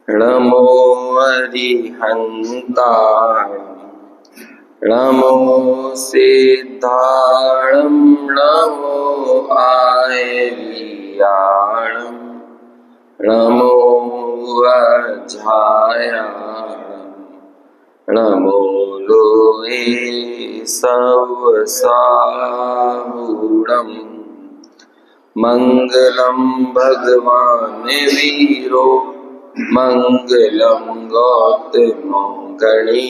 नमो अरिहन्ताणं नमो सिद्धाणं नमो आयर्याणं नमो वज्रायाणं नमो लोये सवसाहुणम् मंगलम भगवान वीरो मंगलम गौतमोगणी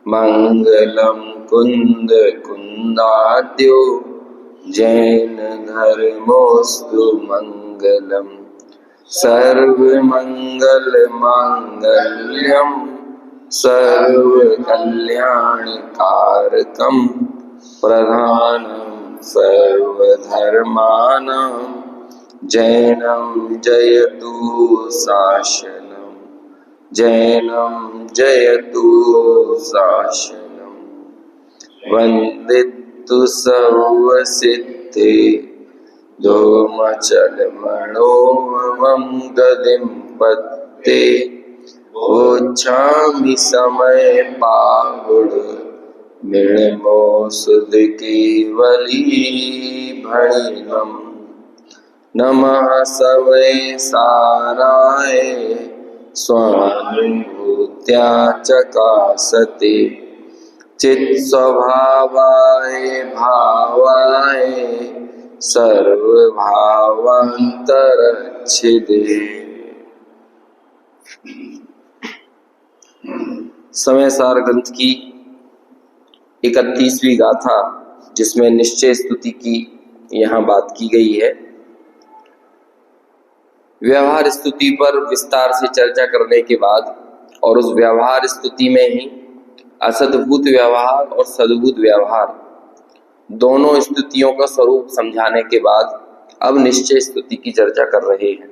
मंगलम कुंद कुंदाद्यो जैन धर्मोस्तु मंगलम सर्वमंगल मांगल्यम सर्वकल्याणकारकम प्रधानम सर्वधर्माणां जैनं जयतु शासनं जैनं जयतु शासनं वन्दितु सर्वसिद्धे दोमचलमणोमं गदिं पत्ते वोच्छामि समय पाहुड निर्मो सुध केवली भणिनम नमः सवै साराय स्वानुभूत्या चकासते चित् स्वभावाय भावाय सर्वभावांतरच्छिदे। समय सार ग्रंथ की 31वीं गाथा, जिसमें निश्चय स्तुति की यहाँ बात की गई है। व्यवहार स्तुति पर विस्तार से चर्चा करने के बाद और उस व्यवहार स्तुति में ही असद्भूत व्यवहार और सद्भूत व्यवहार दोनों स्तुतियों का स्वरूप समझाने के बाद अब निश्चय स्तुति की चर्चा कर रहे हैं।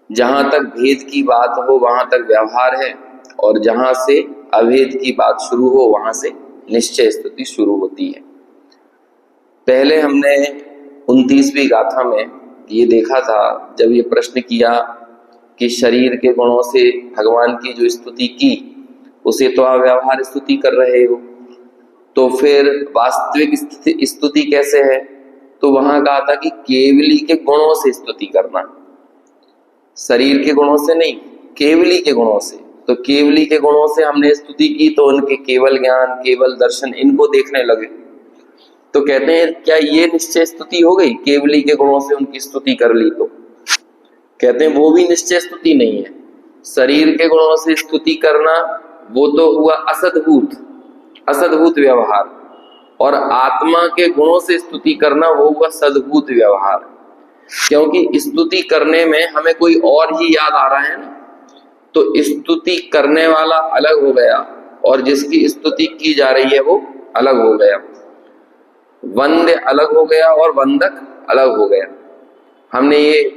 जहां तक भेद की बात हो वहां तक व्यवहार है, और जहां से अभेद की बात शुरू हो वहां से निश्चय स्तुति शुरू होती है। पहले हमने 29वीं गाथा में ये देखा था, जब ये प्रश्न किया कि शरीर के गुणों से भगवान की जो स्तुति की उसे तो आप व्यवहार स्तुति कर रहे हो, तो फिर वास्तविक स्तुति कैसे है? तो वहां कहा था कि केवली के गुणों से स्तुति करना, शरीर के गुणों से नहीं, केवली के गुणों से। तो केवली के गुणों से हमने स्तुति की तो उनके केवल ज्ञान, केवल दर्शन, इनको देखने लगे। तो कहते हैं क्या ये निश्चय स्तुति हो गई? केवली के गुणों से उनकी स्तुति कर ली तो कहते हैं वो भी निश्चय स्तुति नहीं है। शरीर के गुणों से स्तुति करना वो तो हुआ असद्भूत व्यवहार, और आत्मा के गुणों से स्तुति करना वो हुआ सद्भूत व्यवहार। क्योंकि स्तुति करने में हमें कोई और ही याद आ रहा है ना, तो स्तुति करने वाला अलग हो गया और जिसकी स्तुति की जा रही है वो अलग हो गया। वंद्य अलग हो गया और वंदक अलग हो गया। हमने ये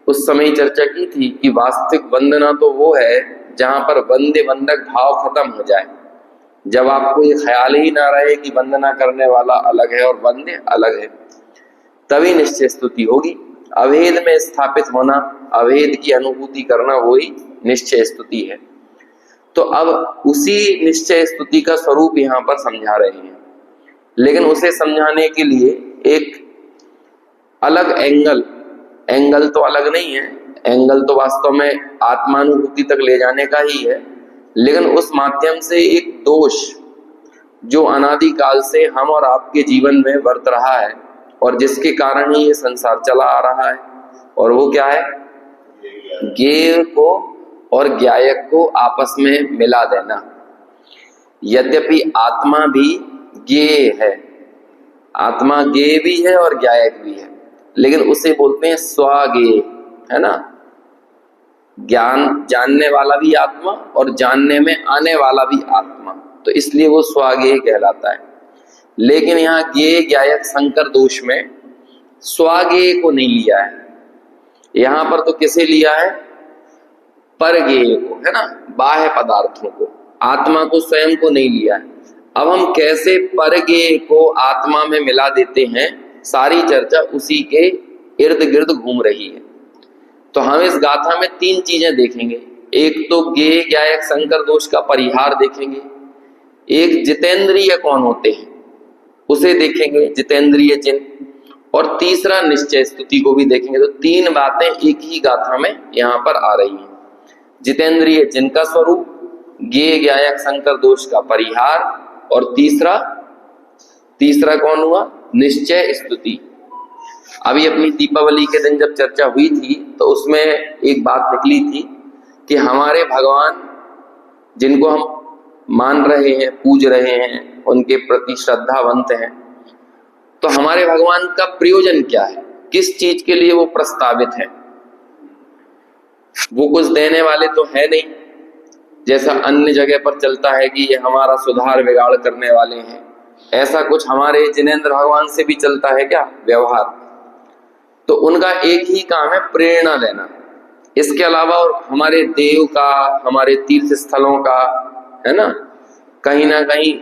उस समय चर्चा की थी कि वास्तविक वंदना तो वो है जहां पर वंद्य वंदक भाव खत्म हो जाए, जब आपको ये ख्याल ही ना रहे कि वंदना करने वाला अलग है और वंद्य अलग है, तभी निश्चय स्तुति होगी। अभेद में स्थापित होना, अभेद की अनुभूति करना, वही निश्चय स्तुति है। तो अब उसी निश्चय स्तुति का स्वरूप यहाँ पर समझा रहे हैं, लेकिन उसे समझाने के लिए एक अलग एंगल तो अलग नहीं है, एंगल तो वास्तव में आत्मानुभूति तक ले जाने का ही है, लेकिन उस माध्यम से एक दोष जो अनादिकाल से हम और आपके जीवन में वर्त रहा है और जिसके कारण ही ये संसार चला आ रहा है, और वो क्या है? ज्ञेय को और ज्ञायक को आपस में मिला देना। यद्यपि आत्मा भी ज्ञेय है, आत्मा ज्ञेय भी है और ज्ञायक भी है, लेकिन उसे बोलते हैं स्वाज्ञेय, है ना। ज्ञान जानने वाला भी आत्मा और जानने में आने वाला भी आत्मा, तो इसलिए वो स्वाज्ञेय कहलाता है। लेकिन यहाँ ज्ञेय ज्ञायक संकर दोष में स्वाज्ञेय को नहीं लिया है, यहाँ पर तो किसे लिया है? परज्ञेय को, है ना, बाह्य पदार्थों को, आत्मा को स्वयं को नहीं लिया है। अब हम कैसे परज्ञेय को आत्मा में मिला देते हैं, सारी चर्चा उसी के इर्द गिर्द घूम रही है। तो हम इस गाथा में 3 चीजें देखेंगे। एक तो गेय गायक संकर दोष का परिहार देखेंगे, एक जितेंद्रिय कौन होते हैं उसे देखेंगे, जितेंद्रिय जिन, और तीसरा निश्चय स्तुति को भी देखेंगे। तो 3 बातें एक ही गाथा में यहाँ पर आ रही हैं। जितेंद्रिय जिन का स्वरूप, गेय गायक संकर दोष का परिहार, और तीसरा कौन हुआ, निश्चय स्तुति। अभी अपनी दीपावली के दिन जब चर्चा हुई थी तो उसमें एक बात निकली थी कि हमारे भगवान जिनको हम मान रहे हैं, पूज रहे हैं, उनके प्रति श्रद्धावंत हैं, तो हमारे भगवान का प्रयोजन क्या है, किस चीज के लिए वो प्रस्तावित है। वो कुछ देने वाले तो है नहीं, जैसा अन्य जगह पर चलता है कि ये हमारा सुधार बिगाड़ करने वाले हैं। ऐसा कुछ हमारे जिनेंद्र भगवान से भी चलता है क्या व्यवहार? तो उनका एक ही काम है प्रेरणा देना। इसके अलावा और हमारे देव का, हमारे तीर्थ स्थलों का, है ना कहीं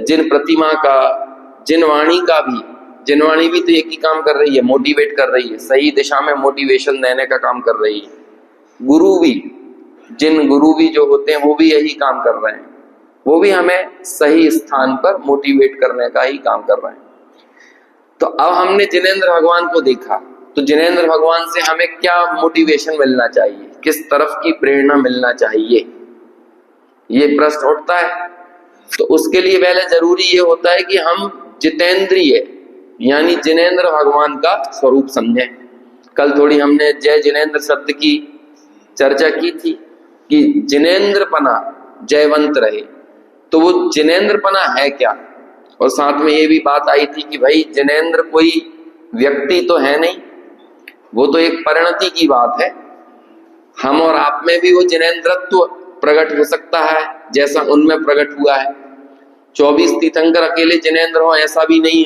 जिन प्रतिमा का, जिनवाणी का भी, जिनवाणी भी तो एक ही काम कर रही है, मोटिवेट कर रही है, सही दिशा में मोटिवेशन देने का काम कर रही है। गुरु भी, जिन गुरु भी जो होते हैं वो भी यही काम कर रहे हैं, वो भी हमें सही स्थान पर मोटिवेट करने का ही काम कर रहे हैं। तो अब हमने जिनेंद्र भगवान को देखा, तो जिनेंद्र भगवान से हमें क्या मोटिवेशन मिलना चाहिए, किस तरफ की प्रेरणा मिलना चाहिए, ये प्रश्न उठता है। तो उसके लिए पहले जरूरी ये होता है कि हम जितेंद्रिय यानी जिनेंद्र भगवान का स्वरूप समझें। कल थोड़ी हमने जय जिनेंद्र शब्द की चर्चा की थी कि जिनेंद्रपना जयवंत रहे, तो वो जिनेंद्रपना है क्या, और साथ में ये भी बात आई थी कि भाई जिनेंद्र कोई व्यक्ति तो है नहीं, वो तो एक परिणति की बात है। हम और आप में भी वो जिनेंद्रत्व प्रकट हो सकता है जैसा उनमें प्रकट हुआ है। 24 तीर्थंकर अकेले जिनेंद्र हो ऐसा भी नहीं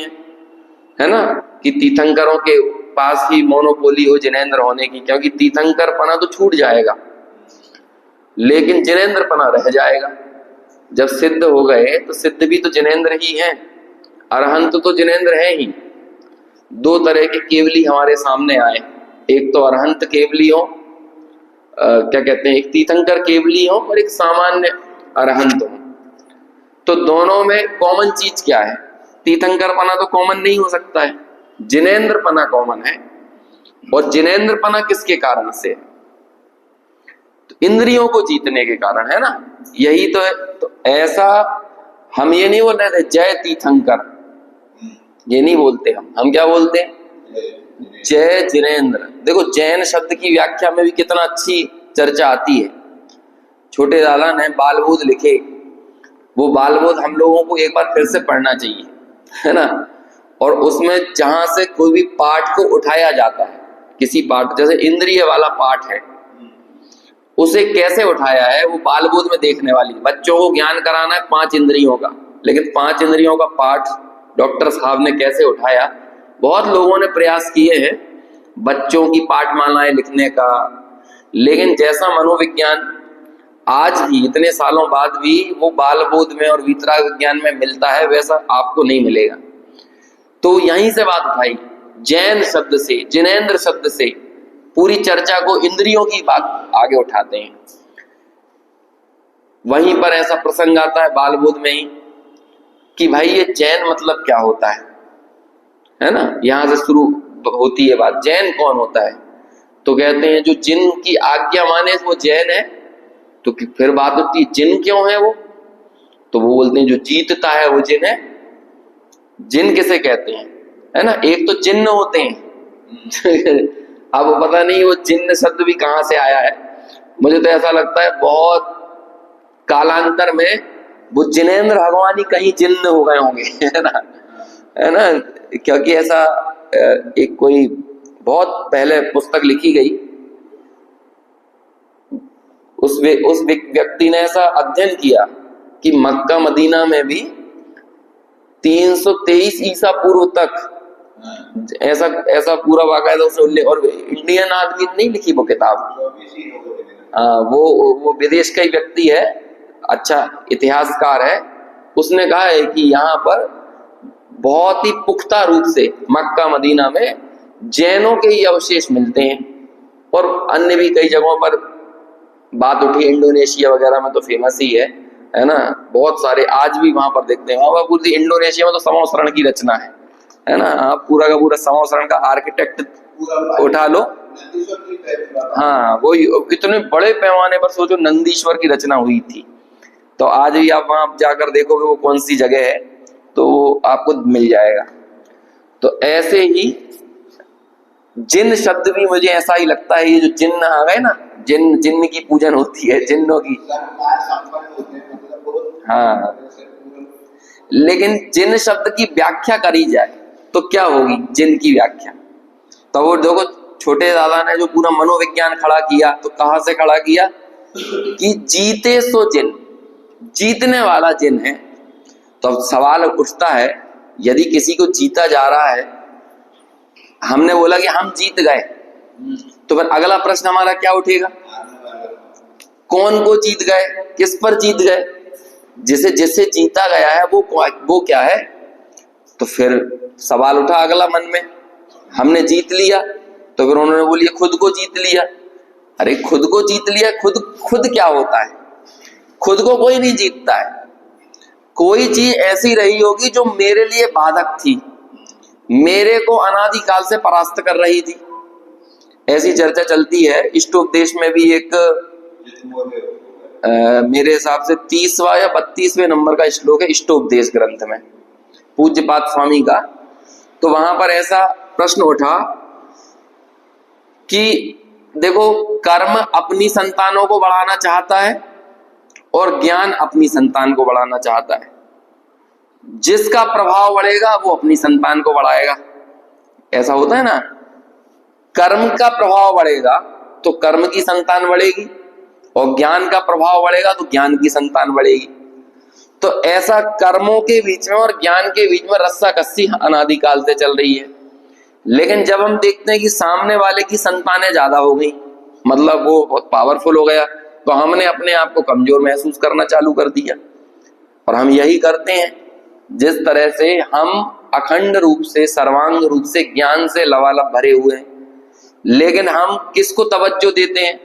है ना, कि तीर्थंकरों के पास ही मोनोपोली हो जिनेंद्र होने की, क्योंकि तीर्थंकरपना तो छूट जाएगा लेकिन जिनेंद्रपना रह जाएगा। जब सिद्ध हो गए तो सिद्ध भी तो जिनेंद्र ही हैं, अरहंत तो जिनेंद्र है ही। 2 तरह के केवली हमारे सामने आए, एक तो अरहंत केवली हो, क्या कहते हैं, एक तीर्थंकर केवली हो और एक सामान्य अरहंत हो। तो दोनों में कॉमन चीज क्या है? तीर्थंकरपना तो कॉमन नहीं हो सकता है, जिनेंद्रपना कॉमन है। और जिनेंद्रपना किसके कारण से है? तो इंद्रियों को जीतने के कारण, है ना, यही तो है। तो ऐसा हम ये नहीं बोल रहे थे जय तीर्थंकर, ये नहीं बोलते हम क्या बोलते हैं? जय जिनेंद्र। देखो जैन शब्द की व्याख्या में भी कितना अच्छी चर्चा आती है। छोटे दादा ने बालबोध लिखे, वो बालबोध हम लोगों को एक बार फिर से पढ़ना चाहिए, है ना। और उसमें जहां से कोई भी पाठ को उठाया जाता है, किसी पाठ, जैसे इंद्रिय वाला पाठ है, उसे कैसे उठाया है वो बालबोध में देखने वाली। बच्चों को ज्ञान कराना है 5 इंद्रियों का, लेकिन 5 इंद्रियों का पाठ डॉक्टर साहब ने कैसे उठाया। बहुत लोगों ने प्रयास किए हैं बच्चों की पाठमालाएं लिखने का, लेकिन जैसा मनोविज्ञान आज भी इतने सालों बाद भी वो बालबोध में और वीतराग विज्ञान में मिलता है, वैसा आपको नहीं मिलेगा। तो यहीं से बात उठाई, जैन शब्द से, जिनेंद्र शब्द से पूरी चर्चा को इंद्रियों की बात आगे उठाते हैं। वहीं पर ऐसा प्रसंग आता है बालबोध में ही कि भाई ये जैन मतलब क्या होता है ना। यहां से शुरू होती है बात, जैन कौन होता है? तो कहते हैं जो जिन की आज्ञा माने वो जैन है। तो फिर बात होती है जिन क्यों है वो? तो वो बोलते हैं जो जीतता है वो जिन है। जिन किसे कहते हैं, है ना, एक तो जिन्न होते हैं अब पता नहीं वो जिन्न शब्द भी कहां से आया है। मुझे तो ऐसा लगता है बहुत कालांतर में वो जिनेंद्र भगवान ही कहीं जिन्न हो गए होंगे, है ना, क्योंकि ऐसा एक कोई बहुत पहले पुस्तक लिखी गई, उस व्यक्ति ने ऐसा अध्ययन किया कि मक्का मदीना में भी 323 ईसा पूर्व तक ऐसा पूरा वाकायदा उसने उल्लेख, और इंडियन आदमी नहीं लिखी वो किताब, वो विदेश का ही व्यक्ति है, अच्छा इतिहासकार है। उसने कहा है कि यहाँ पर बहुत ही पुख्ता रूप से मक्का मदीना में जैनों के ही अवशेष मिलते हैं। और अन्य भी कई जगहों पर बात उठी, इंडोनेशिया वगैरह में तो फेमस ही है ना, बहुत सारे आज भी वहां पर देखते हैं। वहां पर पूरी इंडोनेशिया में तो समावसरण की रचना है ना, आप पूरा का पूरा समावसरण का आर्किटेक्ट उठा लो, हाँ वो इतने बड़े पैमाने पर सोचो नंदीश्वर की रचना हुई थी। तो आज भी आप वहां जाकर देखोगे वो कौन सी जगह है तो वो आपको मिल जाएगा। तो ऐसे ही जिन शब्द भी मुझे ऐसा ही लगता है, ये जो जिन्न आ गए ना, जिन्न की पूजन होती है, जिन्नों की, हाँ, लेकिन जिन शब्द की व्याख्या करी जाए तो क्या होगी जिन की व्याख्या? तो वो देखो छोटे दादा ने जो पूरा मनोविज्ञान खड़ा किया, तो कहां से खड़ा किया कि जीते सो जिन, जीतने वाला जिन है। तो अब सवाल उठता है, यदि किसी को जीता जा रहा है, हमने बोला कि हम जीत गए, तो फिर अगला प्रश्न हमारा क्या उठेगा? कौन को जीत गए, किस पर जीत गए? जिसे जिससे जीता गया है वो क्या है? तो फिर सवाल उठा अगला मन में, हमने जीत लिया, तो फिर उन्होंने बोली खुद को जीत लिया। अरे खुद को जीत लिया, खुद क्या होता है? खुद को कोई नहीं जीतता है। कोई चीज ऐसी रही होगी जो मेरे लिए बाधक थी, मेरे को अनादिकाल से परास्त कर रही थी। ऐसी चर्चा चलती है। इष्टोपदेश में भी एक मेरे हिसाब से 30वां या 32वें नंबर का श्लोक है इष्टोपदेश ग्रंथ में, पूज्यपाद स्वामी का। तो वहां पर ऐसा प्रश्न उठा कि देखो, कर्म अपनी संतानों को बढ़ाना चाहता है और ज्ञान अपनी संतान को बढ़ाना चाहता है। जिसका प्रभाव बढ़ेगा वो अपनी संतान को बढ़ाएगा। ऐसा होता है ना, कर्म का प्रभाव बढ़ेगा तो कर्म की संतान बढ़ेगी, और ज्ञान का प्रभाव बढ़ेगा तो ज्ञान की संतान बढ़ेगी। तो ऐसा कर्मों के बीच में और ज्ञान के बीच में रस्साकस्सी अनादिकाल से चल रही है। लेकिन जब हम देखते हैं कि सामने वाले की संतानें ज्यादा हो गई, मतलब वो बहुत पावरफुल हो गया, तो हमने अपने आप को कमजोर महसूस करना चालू कर दिया। और हम यही करते हैं, जिस तरह से हम अखंड रूप से, सर्वांग रूप से ज्ञान से लबालब भरे हुए हैं, लेकिन हम किसको तवज्जो देते हैं,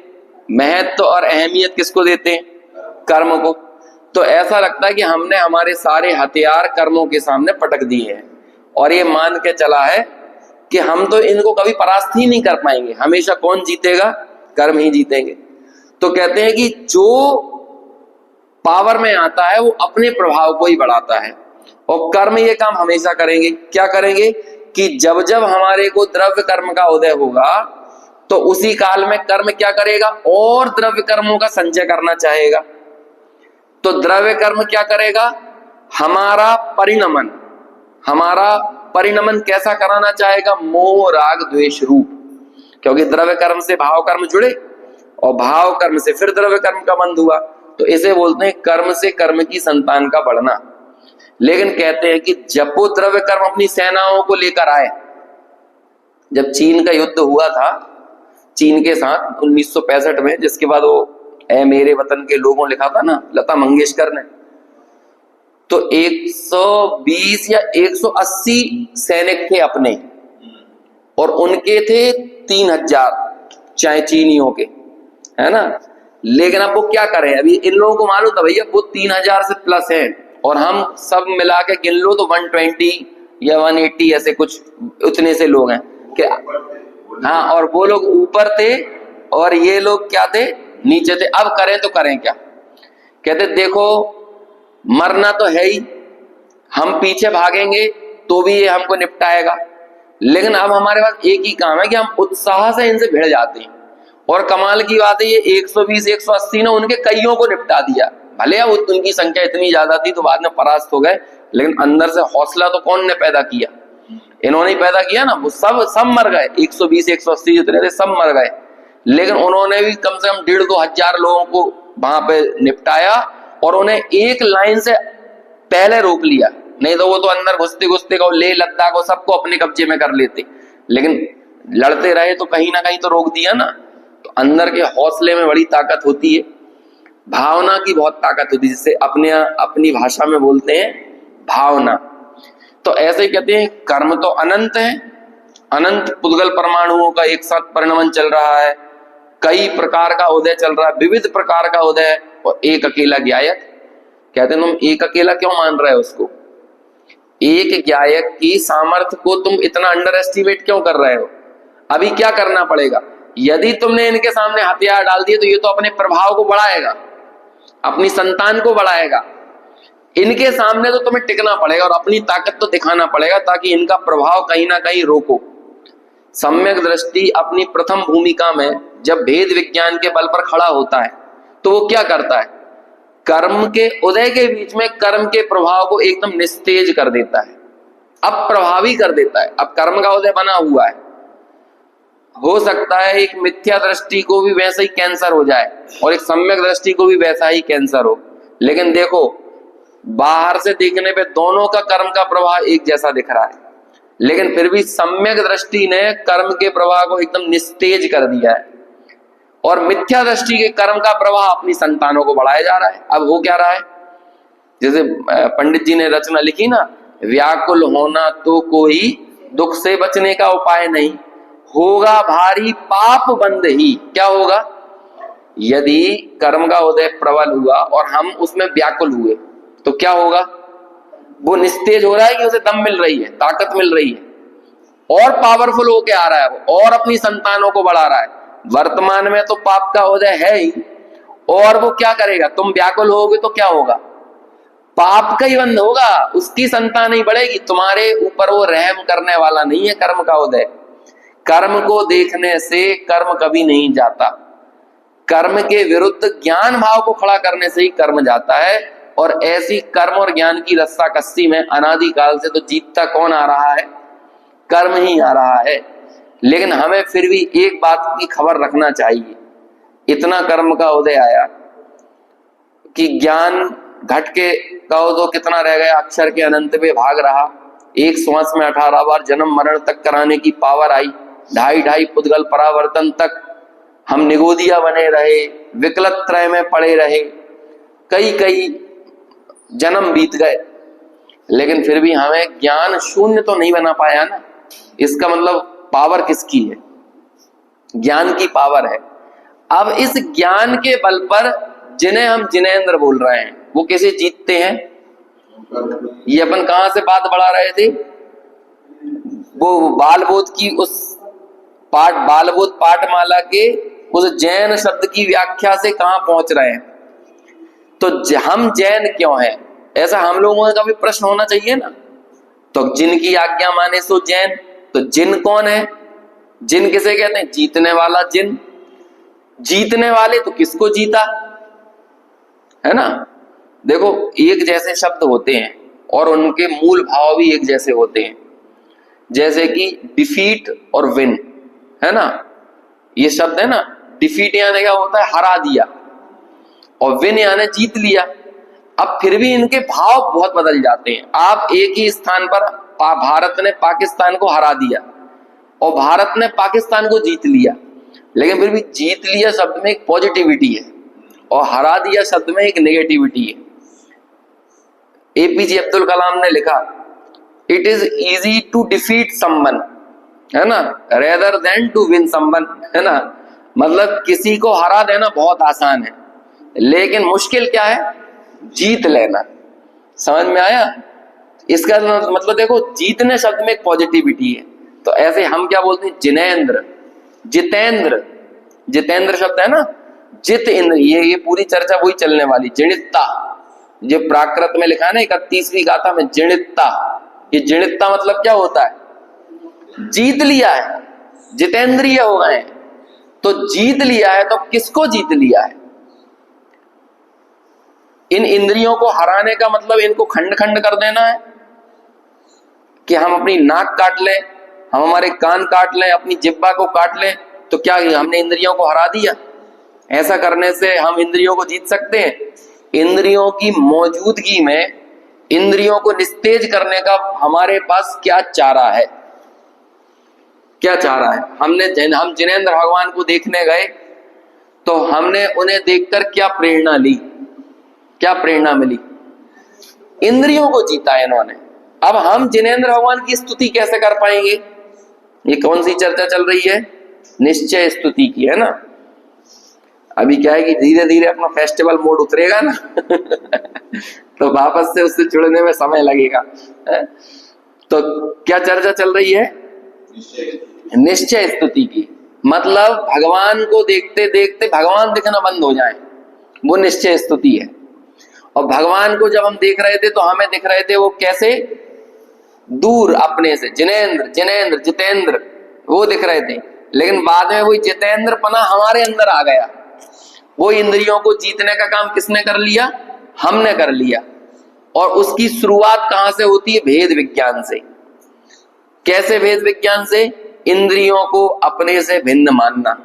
महत्व और अहमियत किसको देते हैं? कर्म को। तो ऐसा लगता है कि हमने हमारे सारे हथियार कर्मों के सामने पटक दिए हैं, और ये मान के चला है कि हम तो इनको कभी परास्त ही नहीं कर पाएंगे, हमेशा कौन जीतेगा? कर्म ही जीतेंगे। तो कहते हैं कि जो पावर में आता है वो अपने प्रभाव को ही बढ़ाता है, और कर्म ये काम हमेशा करेंगे। क्या करेंगे कि जब जब हमारे को द्रव्य कर्म का उदय होगा तो उसी काल में कर्म क्या करेगा? और द्रव्य कर्मों का संचय करना चाहेगा। तो द्रव्य कर्म क्या करेगा? हमारा परिणमन कैसा कराना चाहेगा? मोह राग द्वेष रूप, क्योंकि द्रव्य कर्म से भाव कर्म जुड़े और भाव कर्म से फिर द्रव्य कर्म का बंध हुआ। तो इसे बोलते हैं कर्म से कर्म की संतान का बढ़ना। लेकिन कहते हैं कि जब वो द्रव्य कर्म अपनी सेनाओं को लेकर आए, जब चीन का युद्ध हुआ था चीन के साथ 1965 में, जिसके बाद वो ऐ मेरे वतन के लोगों लिखा था ना लता मंगेशकर ने, तो 120 या 180 सैनिक थे अपने, और उनके थे 3000 चाहे चीनियों के, है ना। लेकिन अब वो क्या करें, अभी इन लोगों को मालूम था भैया वो 3000 से प्लस है, और हम सब मिला के गिन लो तो 120 या 180 ऐसे कुछ उतने से लोग हैं कि हाँ, और वो लोग ऊपर थे और ये लोग क्या थे? नीचे थे। अब करें तो करें क्या? कहते देखो मरना तो है ही, हम पीछे भागेंगे तो भी ये हमको निपटाएगा, लेकिन अब हमारे पास एक ही काम है कि हम उत्साह से इनसे भिड़ जाते हैं। और कमाल की बात है ये 120 180 ने उनके कईयों को निपटा दिया। भले अब उनकी संख्या इतनी ज्यादा थी तो बाद में परास्त हो गए, लेकिन अंदर से हौसला तो कौन ने पैदा किया? इन्होंने ही पैदा किया ना। वो सब मर गए, 120 180 जितने थे सब मर गए, लेकिन उन्होंने भी कम से कम 1,500 2 हजार लोगों को वहां पे निपटाया, और उन्हें एक लाइन से पहले रोक लिया। नहीं तो वो तो अंदर घुसते घुसते को ले लद्दाख को सबको अपने कब्जे में कर लेते, लेकिन लड़ते रहे तो कहीं ना कहीं तो रोक दिया ना। तो अंदर के हौसले में बड़ी ताकत होती है, भावना की बहुत ताकत होती है, जिससे अपनी भाषा में बोलते हैं भावना। तो ऐसे ही कहते हैं कर्म तो अनंत है, अनंत पुद्गल परमाणुओं का एक साथ परिणमन चल रहा है, कई प्रकार का उदय चल रहा है, विविध प्रकार का उदय, और एक अकेला ज्ञायक। कहते हैं तुम एक अकेला क्यों मान रहे हो उसको? एक ज्ञायक की सामर्थ्य को तुम इतना अंडर एस्टिमेट क्यों कर रहे हो? अभी क्या करना पड़ेगा? यदि तुमने इनके सामने हथियार डाल दिए तो ये तो अपने प्रभाव को बढ़ाएगा, अपनी संतान को बढ़ाएगा। इनके सामने तो तुम्हें टिकना पड़ेगा और अपनी ताकत तो दिखाना पड़ेगा, ताकि इनका प्रभाव कहीं ना कहीं रोको। सम्यक दृष्टि अपनी प्रथम भूमिका में जब भेद विज्ञान के बल पर खड़ा होता है तो वो क्या करता है? कर्म के उदय के बीच में कर्म के प्रभाव को एकदम निस्तेज कर देता है, अप्रभावी कर देता है। अब कर्म का उदय बना हुआ है, हो सकता है एक मिथ्या दृष्टि को भी वैसा ही कैंसर हो जाए और एक सम्यक दृष्टि को भी वैसा ही कैंसर हो, लेकिन देखो बाहर से देखने पे दोनों का कर्म का प्रभाव एक जैसा दिख रहा है, लेकिन फिर भी सम्यक दृष्टि ने कर्म के प्रभाव को एकदम निस्तेज कर दिया है और मिथ्या दृष्टि के कर्म का प्रभाव अपनी संतानों को बढ़ाया जा रहा है। अब हो क्या रहा है? जैसे पंडित जी ने रचना लिखी ना, व्याकुल होना तो कोई दुख से बचने का उपाय नहीं, होगा भारी पाप बंद ही। क्या होगा? यदि कर्म का उदय प्रबल हुआ और हम उसमें व्याकुल हुए तो क्या होगा? वो निस्तेज हो रहा है कि उसे दम मिल रही है, ताकत मिल रही है, और पावरफुल होके आ रहा है वो, और अपनी संतानों को बढ़ा रहा है। वर्तमान में तो पाप का उदय है ही, और वो क्या करेगा? तुम व्याकुल होगे तो क्या होगा? पाप का ही बंद होगा, उसकी संतान ही बढ़ेगी। तुम्हारे ऊपर वो रहम करने वाला नहीं है कर्म का उदय। कर्म को देखने से कर्म कभी नहीं जाता, कर्म के विरुद्ध ज्ञान भाव को खड़ा करने से ही कर्म जाता है। और ऐसी कर्म और ज्ञान की रस्साकस्सी में अनादिकाल से तो जीतता कौन आ रहा है? कर्म ही आ रहा है। लेकिन हमें फिर भी एक बात की खबर रखना चाहिए, इतना कर्म का उदय आया कि ज्ञान घट के कहो तो कितना रह गया, अक्षर के अनंत में भाग रहा। एक श्वास में 18 बार जन्म मरण तक कराने की पावर आई, 2.5 पुद्गल परावर्तन तक हम निगोदिया बने रहे, विकलत त्रय में पड़े रहे, कई जन्म बीत गए, लेकिन फिर भी हमें ज्ञान शून्य तो नहीं बना पाया ना। इसका मतलब पावर किसकी है? ज्ञान की पावर है। अब इस ज्ञान के बल पर जिन्हें हम जिनेंद्र बोल रहे हैं वो कैसे जीतते हैं? ये अपन कहां से बात बढ़ा रहे थे? वो बालबोध की उस बालबोध पाठमाला के उस जैन शब्द की व्याख्या से कहां पहुंच रहे हैं। तो हम जैन क्यों हैं, ऐसा हम लोगों का भी प्रश्न होना चाहिए ना। तो जिनकी आज्ञा माने सो जैन। तो जिन कौन है? जिन किसे कहते हैं? जीतने वाला जिन। जीतने वाले तो किसको जीता है ना? देखो एक जैसे शब्द होते हैं और उनके मूल भाव भी एक जैसे होते हैं, जैसे कि डिफीट और विन, है ना? ये शब्द है ना, डिफीट यानी क्या होता है? हरा दिया, और विन यानी जीत लिया। अब फिर भी इनके भाव बहुत बदल जाते हैं। आप एक ही स्थान पर भारत ने पाकिस्तान को हरा दिया और भारत ने पाकिस्तान को जीत लिया, लेकिन फिर भी जीत लिया शब्द में एक पॉजिटिविटी है और हरा दिया शब्द में एक नेगेटिविटी है। एपीजे अब्दुल कलाम ने लिखा, it is easy to defeat someone, है ना, rather than to win someone, है ना। मतलब किसी को हरा देना बहुत आसान है, लेकिन मुश्किल क्या है? जीत लेना। समझ में आया? इसका मतलब देखो, जीतने शब्द में एक पॉजिटिविटी है। तो ऐसे हम क्या बोलते हैं? जिनेंद्र, जितेंद्र। जितेंद्र शब्द है ना, जित इंद्र, ये पूरी चर्चा वही चलने वाली। जिणितता, जो प्राकृत में लिखा है ना 31वीं गाथा में, जिणितता। ये जिणितता मतलब क्या होता है? जीत लिया है, जितेंद्रिय हो गए। तो जीत लिया है, तो किसको जीत लिया है? इन इंद्रियों को हराने का मतलब इनको खंड खंड कर देना है कि हम अपनी नाक काट लें, हम हमारे कान काट लें, अपनी जिह्वा को काट लें, तो क्या हमने इंद्रियों को हरा दिया? ऐसा करने से हम इंद्रियों को जीत सकते हैं? इंद्रियों की मौजूदगी में इंद्रियों को निस्तेज करने का हमारे पास क्या चारा है? क्या चारा है? हम जिनेंद्र भगवान को देखने गए तो हमने उन्हें देखकर क्या प्रेरणा ली? क्या प्रेरणा मिली? इंद्रियों को जीता है इन्होंने। अब हम जिनेंद्र भगवान की स्तुति कैसे कर पाएंगे? ये कौन सी चर्चा चल रही है? निश्चय स्तुति की, है ना। अभी क्या है कि धीरे धीरे अपना फेस्टिवल मोड उतरेगा ना तो वापस से उससे जुड़ने में समय लगेगा। तो क्या चर्चा चल रही है? निश्चय स्तुति की। मतलब भगवान को देखते देखते भगवान दिखना बंद हो जाए, वो निश्चय स्तुति है। और भगवान को जब हम देख रहे थे तो हमें दिख रहे थे वो कैसे? दूर अपने से, जिनेंद्र जिनेंद्र जितेंद्र वो दिख रहे थे। लेकिन बाद में वही जितेंद्र पना हमारे अंदर आ गया। वो इंद्रियों को जीतने का काम किसने कर लिया? हमने कर लिया। और उसकी शुरुआत कहां से होती है? भेद विज्ञान से। कैसे भेद विज्ञान से? इंद्रियों को अपने से भिन्न मानना।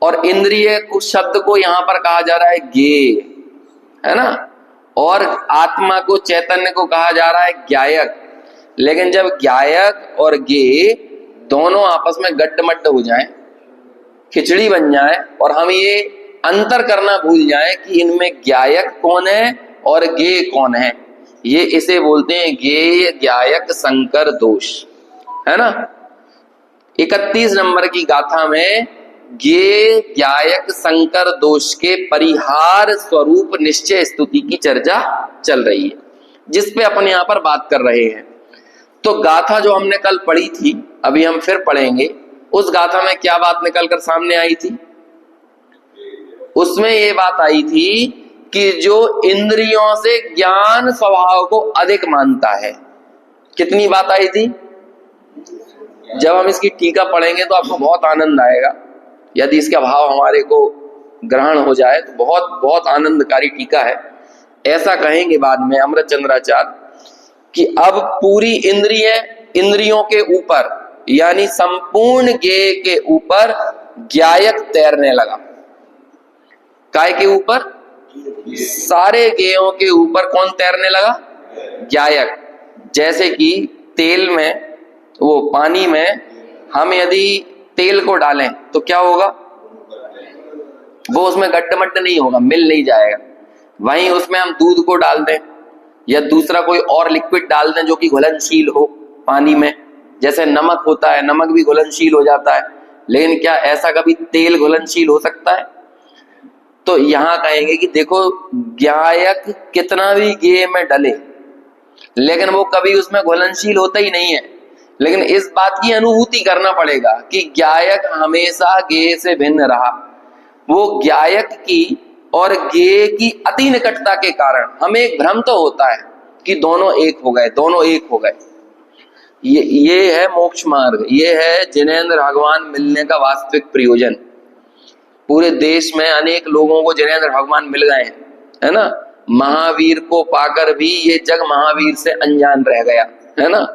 और इंद्रिय को शब्द को यहां पर कहा जा रहा है ज्ञेय, है ना। और आत्मा को, चैतन्य को कहा जा रहा है ज्ञायक। लेकिन जब ज्ञायक और ज्ञेय दोनों आपस में गट्टमट्ट हो जाएं, खिचड़ी बन जाए और हम ये अंतर करना भूल जाएं कि इनमें ज्ञायक कौन है और ज्ञेय कौन है, ये इसे बोलते हैं ज्ञेय ज्ञायक संकर दोष, है ना। 31 नंबर की गाथा में ज्ञेय ज्ञायक संकर दोष के परिहार स्वरूप निश्चय स्तुति की चर्चा चल रही है, जिस पे अपन यहां पर बात कर रहे हैं। तो गाथा जो हमने कल पढ़ी थी, अभी हम फिर पढ़ेंगे। उस गाथा में क्या बात निकलकर सामने आई थी? उसमें ये बात आई थी कि जो इंद्रियों से ज्ञान स्वभाव को अधिक मानता है। कितनी बात आई थी? जब हम इसकी टीका पढ़ेंगे तो आपको बहुत आनंद आएगा। यदि इसका भाव हमारे को ग्रहण हो जाए तो बहुत बहुत आनंदकारी टीका है। ऐसा कहेंगे बाद में अमृतचंद्राचार्य कि अब पूरी इंद्रियों के ऊपर, यानी संपूर्ण ज्ञेय के ऊपर ज्ञायक तैरने लगा। काय के ऊपर? सारे ज्ञेयों के ऊपर कौन तैरने लगा? ज्ञायक। जैसे कि तेल में, वो पानी में हम यदि तेल को डालें तो क्या होगा? वो उसमें गट्टमट्ट नहीं होगा, मिल नहीं जाएगा। वहीं उसमें हम दूध को डाल दें या दूसरा कोई और लिक्विड डाल दें जो कि घुलनशील हो पानी में, जैसे नमक होता है, नमक भी घुलनशील हो जाता है। लेकिन क्या ऐसा कभी तेल घुलनशील हो सकता है? तो यहां कहेंगे कि देखो, ज्ञायक कितना भी ज्ञेय में डले लेकिन वो कभी उसमें घुलनशील होता ही नहीं है। लेकिन इस बात की अनुभूति करना पड़ेगा कि ज्ञायक हमेशा ज्ञेय से भिन्न रहा। वो ज्ञायक की और ज्ञेय की अति निकटता के कारण हमें एक भ्रम तो होता है कि दोनों एक हो गए, दोनों एक हो गए। ये है मोक्ष मार्ग, ये है जिनेंद्र भगवान मिलने का वास्तविक प्रयोजन। पूरे देश में अनेक लोगों को जिनेंद्र भगवान मिल गए हैं, है ना। महावीर को पाकर भी ये जग महावीर से अनजान रह गया, है ना।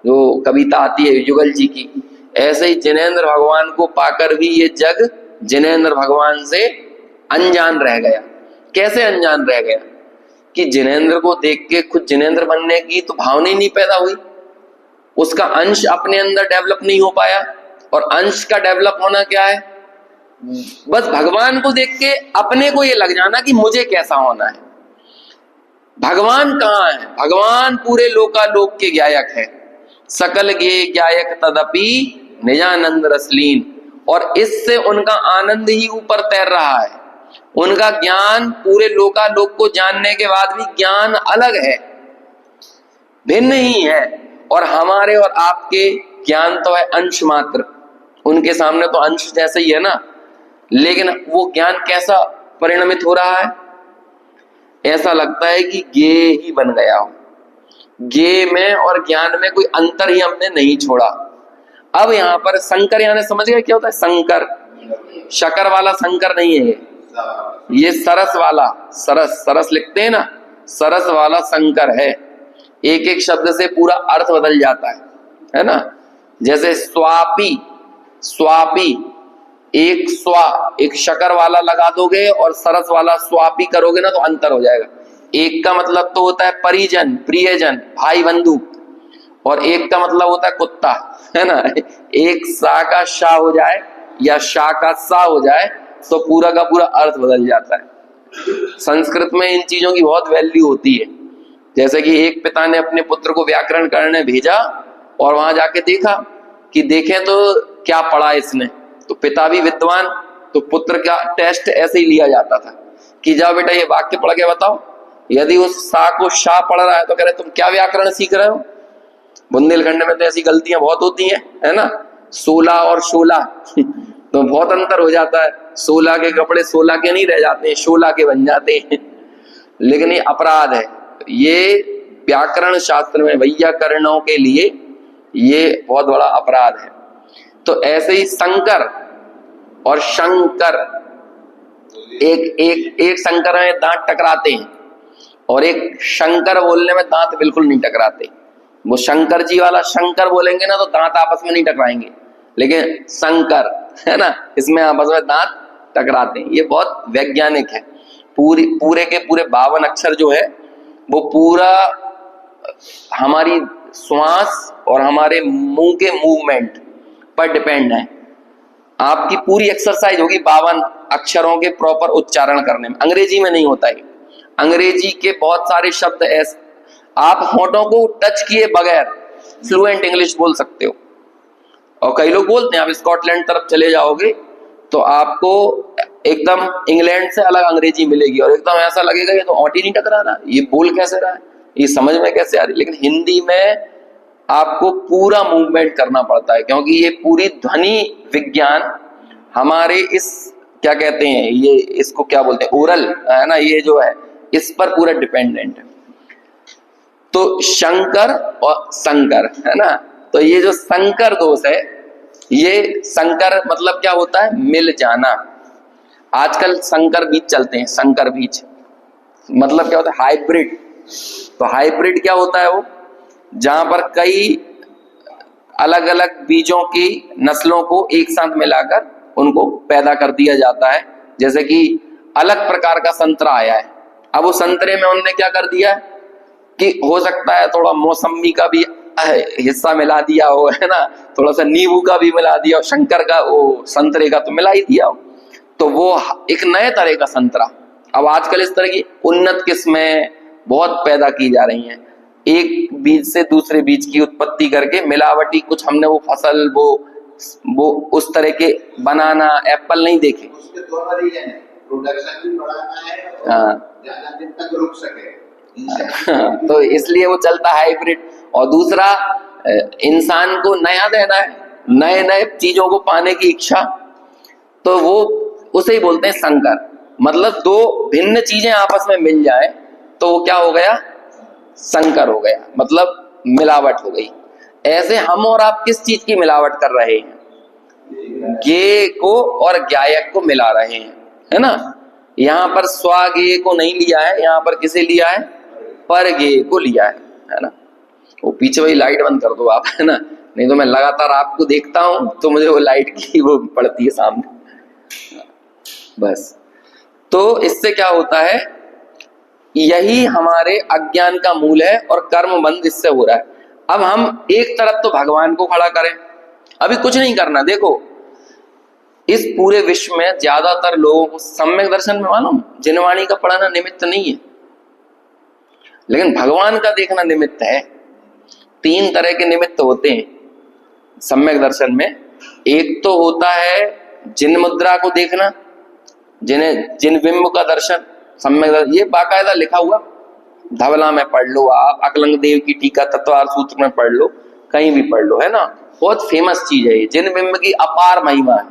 जो कविता आती है युगल जी की, ऐसे ही जिनेंद्र भगवान को पाकर भी ये जग जिनेंद्र भगवान से अनजान रह गया। कैसे अनजान रह गया? कि जिनेंद्र को देख के खुद जिनेंद्र बनने की तो भावना ही नहीं पैदा हुई, उसका अंश अपने अंदर डेवलप नहीं हो पाया। और अंश का डेवलप होना क्या है? बस भगवान को देख के अपने को ये लग जाना कि मुझे कैसा होना है। भगवान कहाँ है? भगवान पूरे लोकालोक के ज्ञायक है। सकल ज्ञेय ज्ञायक तदपि निजानंद रसलीन। और इससे उनका आनंद ही ऊपर तैर रहा है। उनका ज्ञान पूरे लोकालोक को जानने के बाद भी ज्ञान अलग है, भिन्न ही है। और हमारे और आपके ज्ञान तो है अंश मात्र, उनके सामने तो अंश जैसे ही है ना। लेकिन वो ज्ञान कैसा परिणमित हो रहा है? ऐसा लगता है कि ज्ञेय ही बन गया हो। ज्ञेय में और ज्ञान में कोई अंतर ही हमने नहीं छोड़ा। अब यहाँ पर संकर, यानी समझ गए क्या होता है संकर? शकर वाला संकर नहीं है ये सरस वाला, सरस लिखते हैं ना, सरस वाला संकर है। एक एक शब्द से पूरा अर्थ बदल जाता है ना। जैसे स्वापी, स्वापी, एक स्वा, एक शकर वाला लगा दोगे और सरस वाला स्वापी करोगे ना तो अंतर हो जाएगा। एक का मतलब तो होता है परिजन, प्रियजन, भाई बंधु, और एक का मतलब होता है कुत्ता, है ना। एक सा का शाह हो जाए या शाह का सा हो जाए तो पूरा का पूरा अर्थ बदल जाता है। संस्कृत में इन चीजों की बहुत वैल्यू होती है। जैसे कि एक पिता ने अपने पुत्र को व्याकरण करने भेजा और वहां जाके देखा कि देखें तो क्या पढ़ा इसने, तो पिता भी विद्वान, तो पुत्र का टेस्ट ऐसे ही लिया जाता था कि जाओ बेटा ये वाक्य पढ़ के बताओ। यदि उस सा को शाह पढ़ रहा है तो कह रहे तुम क्या व्याकरण सीख रहे हो। बुंदेलखंड में तो ऐसी गलतियां बहुत होती हैं, है ना। 16 और 16 तो बहुत अंतर हो जाता है। 16 के कपड़े 16 के नहीं रह जाते हैं, 16 के बन जाते हैं। लेकिन ये अपराध है, ये व्याकरण शास्त्र में वैयाकरणों के लिए ये बहुत बड़ा अपराध है। तो ऐसे ही संकर और शंकर, एक शंकर में दांत टकराते हैं और एक शंकर बोलने में दांत बिल्कुल नहीं टकराते। वो शंकर जी वाला शंकर बोलेंगे ना तो दांत आपस में नहीं टकराएंगे, लेकिन शंकर है ना, इसमें आपस में दांत टकराते हैं। ये बहुत वैज्ञानिक है। पूरे के पूरे 52 अक्षर जो है वो पूरा हमारी श्वास और हमारे मुंह के मूवमेंट पर डिपेंड है। आपकी पूरी एक्सरसाइज होगी 52 अक्षरों के प्रॉपर उच्चारण करने में। अंग्रेजी में नहीं होता है। अंग्रेजी के बहुत सारे शब्द ऐसे आप होठों को टच किए बगैर फ्लुएंट इंग्लिश बोल सकते हो। और कई लोग बोलते हैं, आप स्कॉटलैंड तरफ चले जाओगे तो आपको एकदम इंग्लैंड से अलग अंग्रेजी मिलेगी और एकदम ऐसा लगेगा ये तो होंठ ही नहीं टकरा रहा, ये बोल कैसे रहा है, ये समझ में कैसे आ रही। लेकिन हिंदी में आपको पूरा मूवमेंट करना पड़ता है, क्योंकि ये पूरी ध्वनि विज्ञान हमारे इस क्या कहते हैं, ये इसको क्या बोलते हैं, ओरल है ना, ये जो है इस पर पूरा डिपेंडेंट है। तो शंकर और संकर है ना, तो ये जो संकर दोष है, ये संकर मतलब क्या होता है, मिल जाना। आजकल संकर बीज चलते हैं। संकर बीज मतलब क्या होता है, हाइब्रिड। तो हाइब्रिड क्या होता है, वो जहां पर कई अलग अलग बीजों की नस्लों को एक साथ मिलाकर उनको पैदा कर दिया जाता है। जैसे कि अलग प्रकार का संतरा आया है, अब वो संतरे में उन्होंने क्या कर दिया कि हो सकता है थोड़ा मौसम्मी का भी हिस्सा मिला दिया हो, है ना, थोड़ा सा नींबू का भी मिला दिया, शंकर का वो संतरे का तो मिला ही दिया हो, तो वो एक नए तरह का संतरा। अब आजकल इस तरह की उन्नत किस्में बहुत पैदा की जा रही हैं, एक बीज से दूसरे बीज की उत्पत्ति करके मिलावटी कुछ हमने वो फसल वो उस तरह के बनाना एप्पल नहीं देखे। उसके दोनों रीजन है, प्रोडक्शन भी बढ़ाना है और ज्यादा दिन तक रुक सके तो इसलिए वो चलता है हाइब्रिड। और दूसरा, इंसान को नया देना है, नए नए चीजों को पाने की इच्छा, तो वो उसे ही बोलते हैं संकर। मतलब दो भिन्न चीजें आपस में मिल जाए तो वो क्या हो गया, संकर हो गया, मतलब मिलावट हो गई। ऐसे हम और आप किस चीज की मिलावट कर रहे हैं, गे को और गायक को मिला रहे हैं, है ना। यहाँ पर स्वागे को नहीं लिया है, यहाँ पर किसे लिया है, पर गे को लिया है ना। वो पीछे वही लाइट बंद कर दो आप, है ना, नहीं तो मैं लगातार आपको देखता हूं तो मुझे वो लाइट की वो पड़ती है सामने बस। तो इससे क्या होता है, यही हमारे अज्ञान का मूल है और कर्म बंध इससे हो रहा है। अब हम एक तरफ तो भगवान को खड़ा करें, अभी कुछ नहीं करना। देखो इस पूरे विश्व में ज्यादातर लोगों को सम्यक दर्शन में मालूम जिनवाणी का पढ़ना निमित्त नहीं है, लेकिन भगवान का देखना निमित्त है। 3 तरह के निमित्त होते हैं सम्यक दर्शन में। एक तो होता है जिन मुद्रा को देखना, जिन बिंब का दर्शन, सम्यक दर्शन। ये बाकायदा लिखा हुआ, धवला में पढ़ लो आप, अकलंग देव की टीका तत्वार सूत्र में पढ़ लो, कहीं भी पढ़ लो, है ना, बहुत फेमस चीज है ये। जिन बिंब की अपार महिमा है,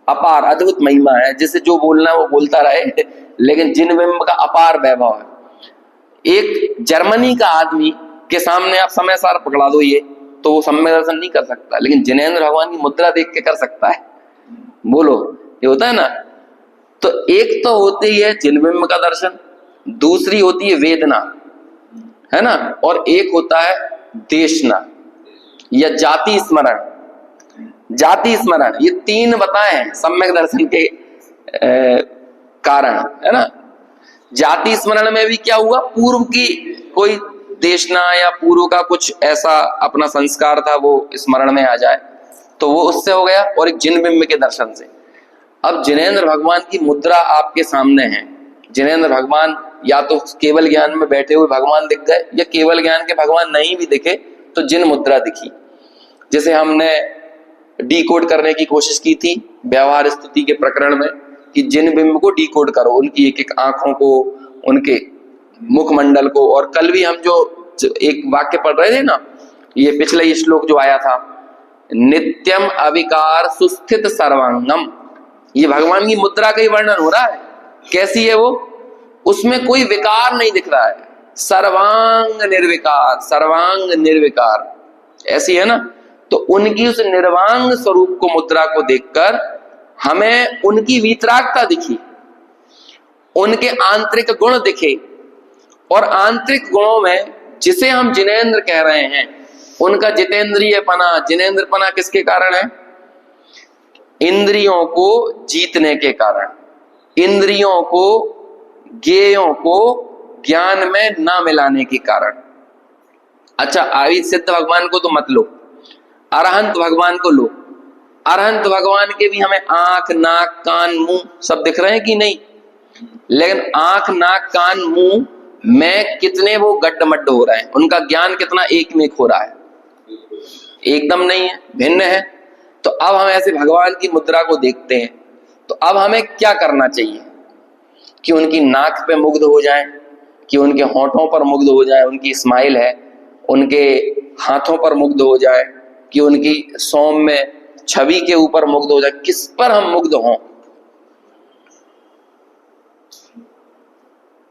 अपार अद्भुत महिमा है, जिसे जो बोलना है वो बोलता रहे, लेकिन जिन बिंब का अपार वैभव है। एक जर्मनी का आदमी के सामने आप समय सार पकड़ा दो ये, तो वो सम्यक दर्शन नहीं कर सकता, लेकिन जिनेंद्र भगवान की मुद्रा देख के कर सकता है। बोलो, ये होता है ना। तो एक तो होती है जिनबिंब का दर्शन, दूसरी होती है वेदना, है ना, और एक होता है देशना या जाति स्मरण। जाति स्मरण, ये 3 बताए हैं सम्यक दर्शन के कारण, है ना। जाति स्मरण में भी क्या हुआ, पूर्व की कोई देशना या पूर्व का कुछ ऐसा अपना संस्कार था वो स्मरण में आ जाए, तो वो उससे हो गया। और एक जिनबिंब के दर्शन से। अब जिनेंद्र भगवान की मुद्रा आपके सामने है, जिनेंद्र भगवान या तो केवल ज्ञान में बैठे हुए भगवान दिख गए, या केवल ज्ञान के भगवान नहीं भी दिखे तो जिन मुद्रा दिखी। जैसे हमने डिकोड करने की कोशिश की थी व्यवहार स्तुति के प्रकरण में कि जिन बिंब को डिकोड करो, उनकी एक एक आंखों को, उनके मुखमंडल को। और कल भी हम जो एक वाक्य पढ़ रहे थे ना, ये पिछले ये श्लोक जो आया था, नित्यम अविकार सुस्थित सर्वांगम, ये भगवान की मुद्रा का ही वर्णन हो रहा है। कैसी है वो? उसमें कोई विकार नहीं दिख रहा है, सर्वांग निर्विकार, सर्वांग निर्विकार ऐसी है ना। तो उनकी उस निर्वांग स्वरूप को, मुद्रा को देखकर हमें उनकी वीतरागता दिखी, उनके आंतरिक गुण दिखे। और आंतरिक गुणों में जिसे हम जिनेंद्र कह रहे हैं, उनका जितेंद्रियपना, जिनेंद्रपना किसके कारण है? इंद्रियों को जीतने के कारण, इंद्रियों को, ज्ञेयों को ज्ञान में ना मिलाने के कारण। अच्छा, आदि सिद्ध भगवान को तो मत लो, अरहंत भगवान को लो। अरहंत भगवान के भी हमें आंख, नाक, कान, मुंह सब दिख रहे हैं कि नहीं? लेकिन आंख, नाक, कान, मुंह में कितने वो गड्ढमड्ढ हो रहे हैं, उनका ज्ञान कितना एक में एक हो रहा है? एकदम नहीं है, भिन्न है। तो अब हम ऐसे भगवान की मुद्रा को देखते हैं, तो अब हमें क्या करना चाहिए? कि उनकी नाक पे मुग्ध हो जाए, कि उनके होठों पर मुग्ध हो जाए, उनकी स्माइल है, उनके हाथों पर मुग्ध हो जाए, कि उनकी सौम्य छवि के ऊपर मुग्ध हो जाए। किस पर हम मुग्ध हों?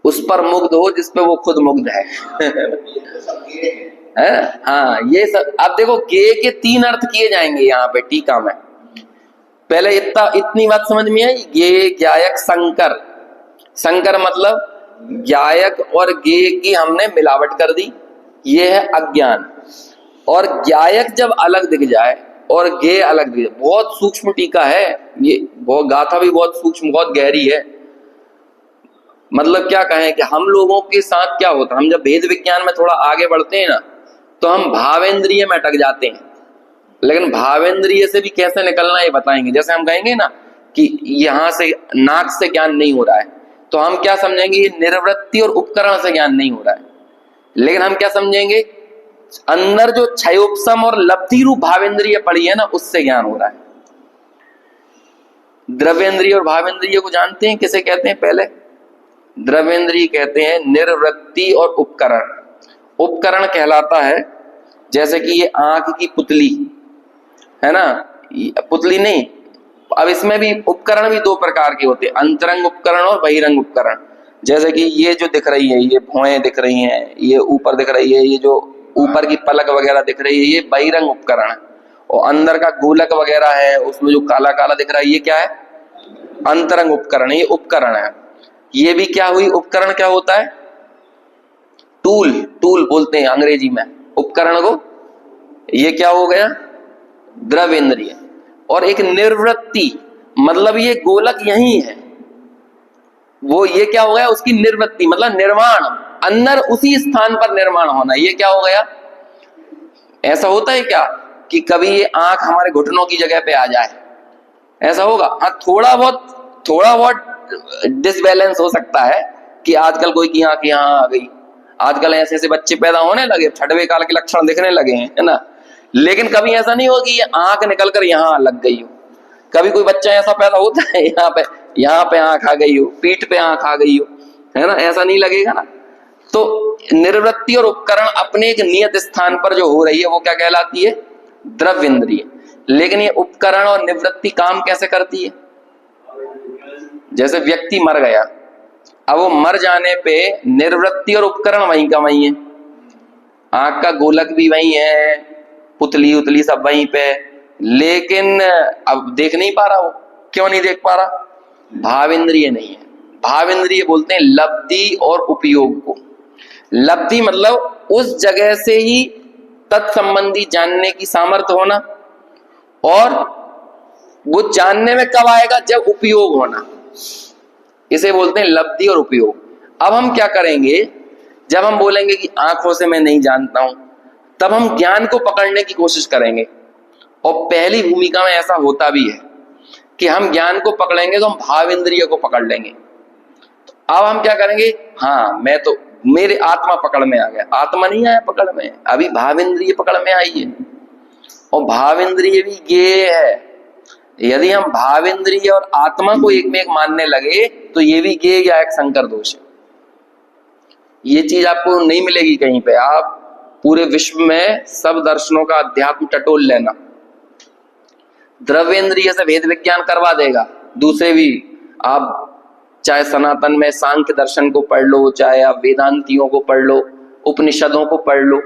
उस पर मुग्ध हो जिस पे वो खुद मुग्ध है। है? हाँ, ये सब। अब देखो, गे के 3 अर्थ किए जाएंगे यहाँ पे टीका में। पहले इतनी बात समझ में आई, गे, ज्ञायक, संकर। संकर मतलब ज्ञायक और गे की हमने मिलावट कर दी, ये है अज्ञान। और ज्ञायक जब अलग दिख जाए और गे अलग दिख जाए, बहुत सूक्ष्म टीका है ये, बहुत गाथा भी बहुत सूक्ष्म, बहुत गहरी है। मतलब क्या कहें कि हम लोगों के साथ क्या होता है, हम जब भेद विज्ञान में थोड़ा आगे बढ़ते हैं ना, तो हम भावेंद्रिय में अटक जाते हैं। लेकिन भावेंद्रिय से भी कैसे निकलना ये बताएंगे। जैसे हम कहेंगे ना कि यहां से नाक से ज्ञान नहीं हो रहा है, तो हम क्या समझेंगे? ये निर्वृत्ति और उपकरण से ज्ञान नहीं हो रहा है। लेकिन हम क्या समझेंगे? अंदर जो क्षयोपशम और लब्धि रूप भावेंद्रिय पड़ी है ना, उससे ज्ञान हो रहा है। द्रव्येंद्रिय और भावेंद्रिय को जानते हैं किसे कहते हैं? पहले द्रव्येंद्रिय कहते हैं निर्वृत्ति और उपकरण। उपकरण कहलाता है जैसे कि ये आंख की पुतली है ना, पुतली नहीं। अब इसमें भी उपकरण भी 2 प्रकार के होते हैं, अंतरंग उपकरण और बहिरंग उपकरण। जैसे कि ये जो दिख रही है, ये भौएं दिख रही हैं, ये ऊपर दिख रही है, ये जो ऊपर की पलक वगैरह दिख रही है, ये बहिरंग उपकरण है। और अंदर का गोलक वगैरह है, उसमें जो काला काला दिख रहा है, ये क्या है? अंतरंग उपकरण, ये उपकरण है। ये भी क्या हुई? उपकरण क्या होता है? टूल, टूल बोलते हैं अंग्रेजी में उपकरण को। ये क्या हो गया? द्रव्येंद्रिय। और एक निर्वृत्ति, मतलब ये गोलक यही है, वो ये क्या हो गया? उसकी निर्वृत्ति मतलब निर्माण, अंदर उसी स्थान पर निर्माण होना। ये क्या हो गया? ऐसा होता है क्या कि कभी ये आंख हमारे घुटनों की जगह पे आ जाए? ऐसा होगा? हाँ, थोड़ा बहुत डिसबैलेंस हो सकता है कि आजकल कोई की आंख यहाँ आ गई। आजकल ऐसे ऐसे बच्चे पैदा होने लगे, छठवें काल के लक्षण दिखने लगे हैं, है ना। लेकिन कभी ऐसा नहीं होगा कि ये आंख निकल कर यहाँ लग गई हो। कभी कोई बच्चा ऐसा पैदा होता है यहाँ पे आंख आ गई हो, पीठ पे आंख आ गई हो, है ना, ऐसा नहीं लगेगा ना। तो निर्वृत्ति और उपकरण अपने एक नियत स्थान पर जो हो रही है वो क्या कहलाती है? द्रव्येंद्रिय। लेकिन ये उपकरण और निवृत्ति काम कैसे करती है? जैसे व्यक्ति मर गया, अब वो मर जाने पे निर्वृत्ति और उपकरण वहीं का वहीं है, आंख का गोलक भी वहीं है, पुतली उतली सब वहीं पे, लेकिन अब देख नहीं पा रहा वो। क्यों नहीं देख पा रहा? भावेंद्रिय नहीं है। भावेंद्रिय बोलते हैं लब्धि और उपयोग को। लब्धि मतलब उस जगह से ही तत्संबंधी जानने की सामर्थ्य होना, और वो जानने में कब आएगा? जब उपयोग होना। इसे बोलते हैं लब्धि और उपयोग। अब हम क्या करेंगे? जब हम बोलेंगे कि आंखों से मैं नहीं जानता हूं, तब हम ज्ञान को पकड़ने की कोशिश करेंगे। और पहली भूमिका में ऐसा होता भी है कि हम ज्ञान को पकड़ेंगे तो हम भावेंद्रिय को पकड़ लेंगे। तो अब हम क्या करेंगे? हाँ, मैं तो, मेरे आत्मा पकड़ में आ गया। आत्मा नहीं आया पकड़ में, अभी भावेंद्रिय पकड़ में आई है। और भाव इंद्रिय भी ज्ञेय है। यदि हम भाव इंद्रिय और आत्मा को एक में एक मानने लगे तो ये भी ज्ञेय ज्ञायक संकर दोष है। ये चीज आपको नहीं मिलेगी कहीं पे। आप पूरे विश्व में सब दर्शनों का अध्यात्म टटोल लेना, द्रव्येंद्रिय से भेद विज्ञान करवा देगा। दूसरे भी आप चाहे सनातन में सांख्य दर्शन को पढ़ लो, चाहे आप वेदांतियों को पढ़ लो, उपनिषदों को पढ़ लो,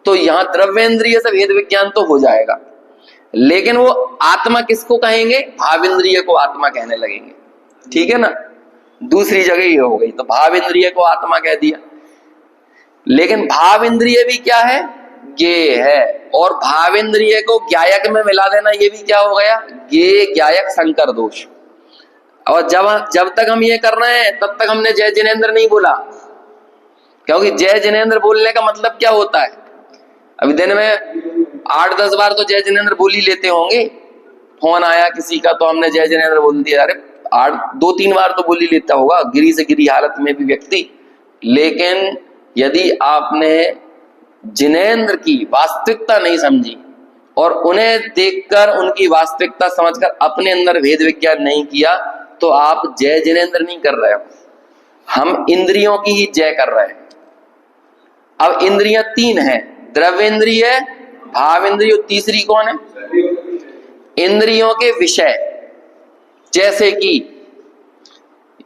तो यहां द्रव्येंद्रिय से भेद विज्ञान तो हो जाएगा, लेकिन वो आत्मा किसको कहेंगे? भाव इंद्रिय को आत्मा कहने लगेंगे। ठीक है ना, दूसरी जगह ये हो गई, तो भाव इंद्रिय को आत्मा कह दिया। लेकिन भाव इंद्रिय भी क्या है? ज्ञेय है। और भाव इंद्रिय को ज्ञायक में मिला देना, ये भी क्या हो गया? ज्ञेय ज्ञायक संकर दोष। और जब तक हम ये कर रहे हैं तब तक हमने जय जिनेंद्र नहीं बोला, क्योंकि जय जिनेंद्र बोलने का मतलब क्या होता है? अभी दिन में 8-10 बार तो जय जिनेंद्र बोल ही लेते होंगे। फोन आया किसी का तो हमने जय जिनेंद्र बोल दिया। अरे 2-3 बार तो बोल ही लेता होगा गिरी से गिरी हालत में भी व्यक्ति। लेकिन यदि आपने जिनेंद्र की वास्तविकता नहीं समझी और उन्हें देखकर उनकी वास्तविकता समझकर अपने अंदर भेद विज्ञान नहीं किया, तो आप जय जिनेंद्र नहीं कर रहे हो, हम इंद्रियों की ही जय कर रहे हैं। अब इंद्रियां 3 हैं, द्रव्येंद्रिय, भाव इंद्रिय, तीसरी कौन है? इंद्रियों के विषय। जैसे कि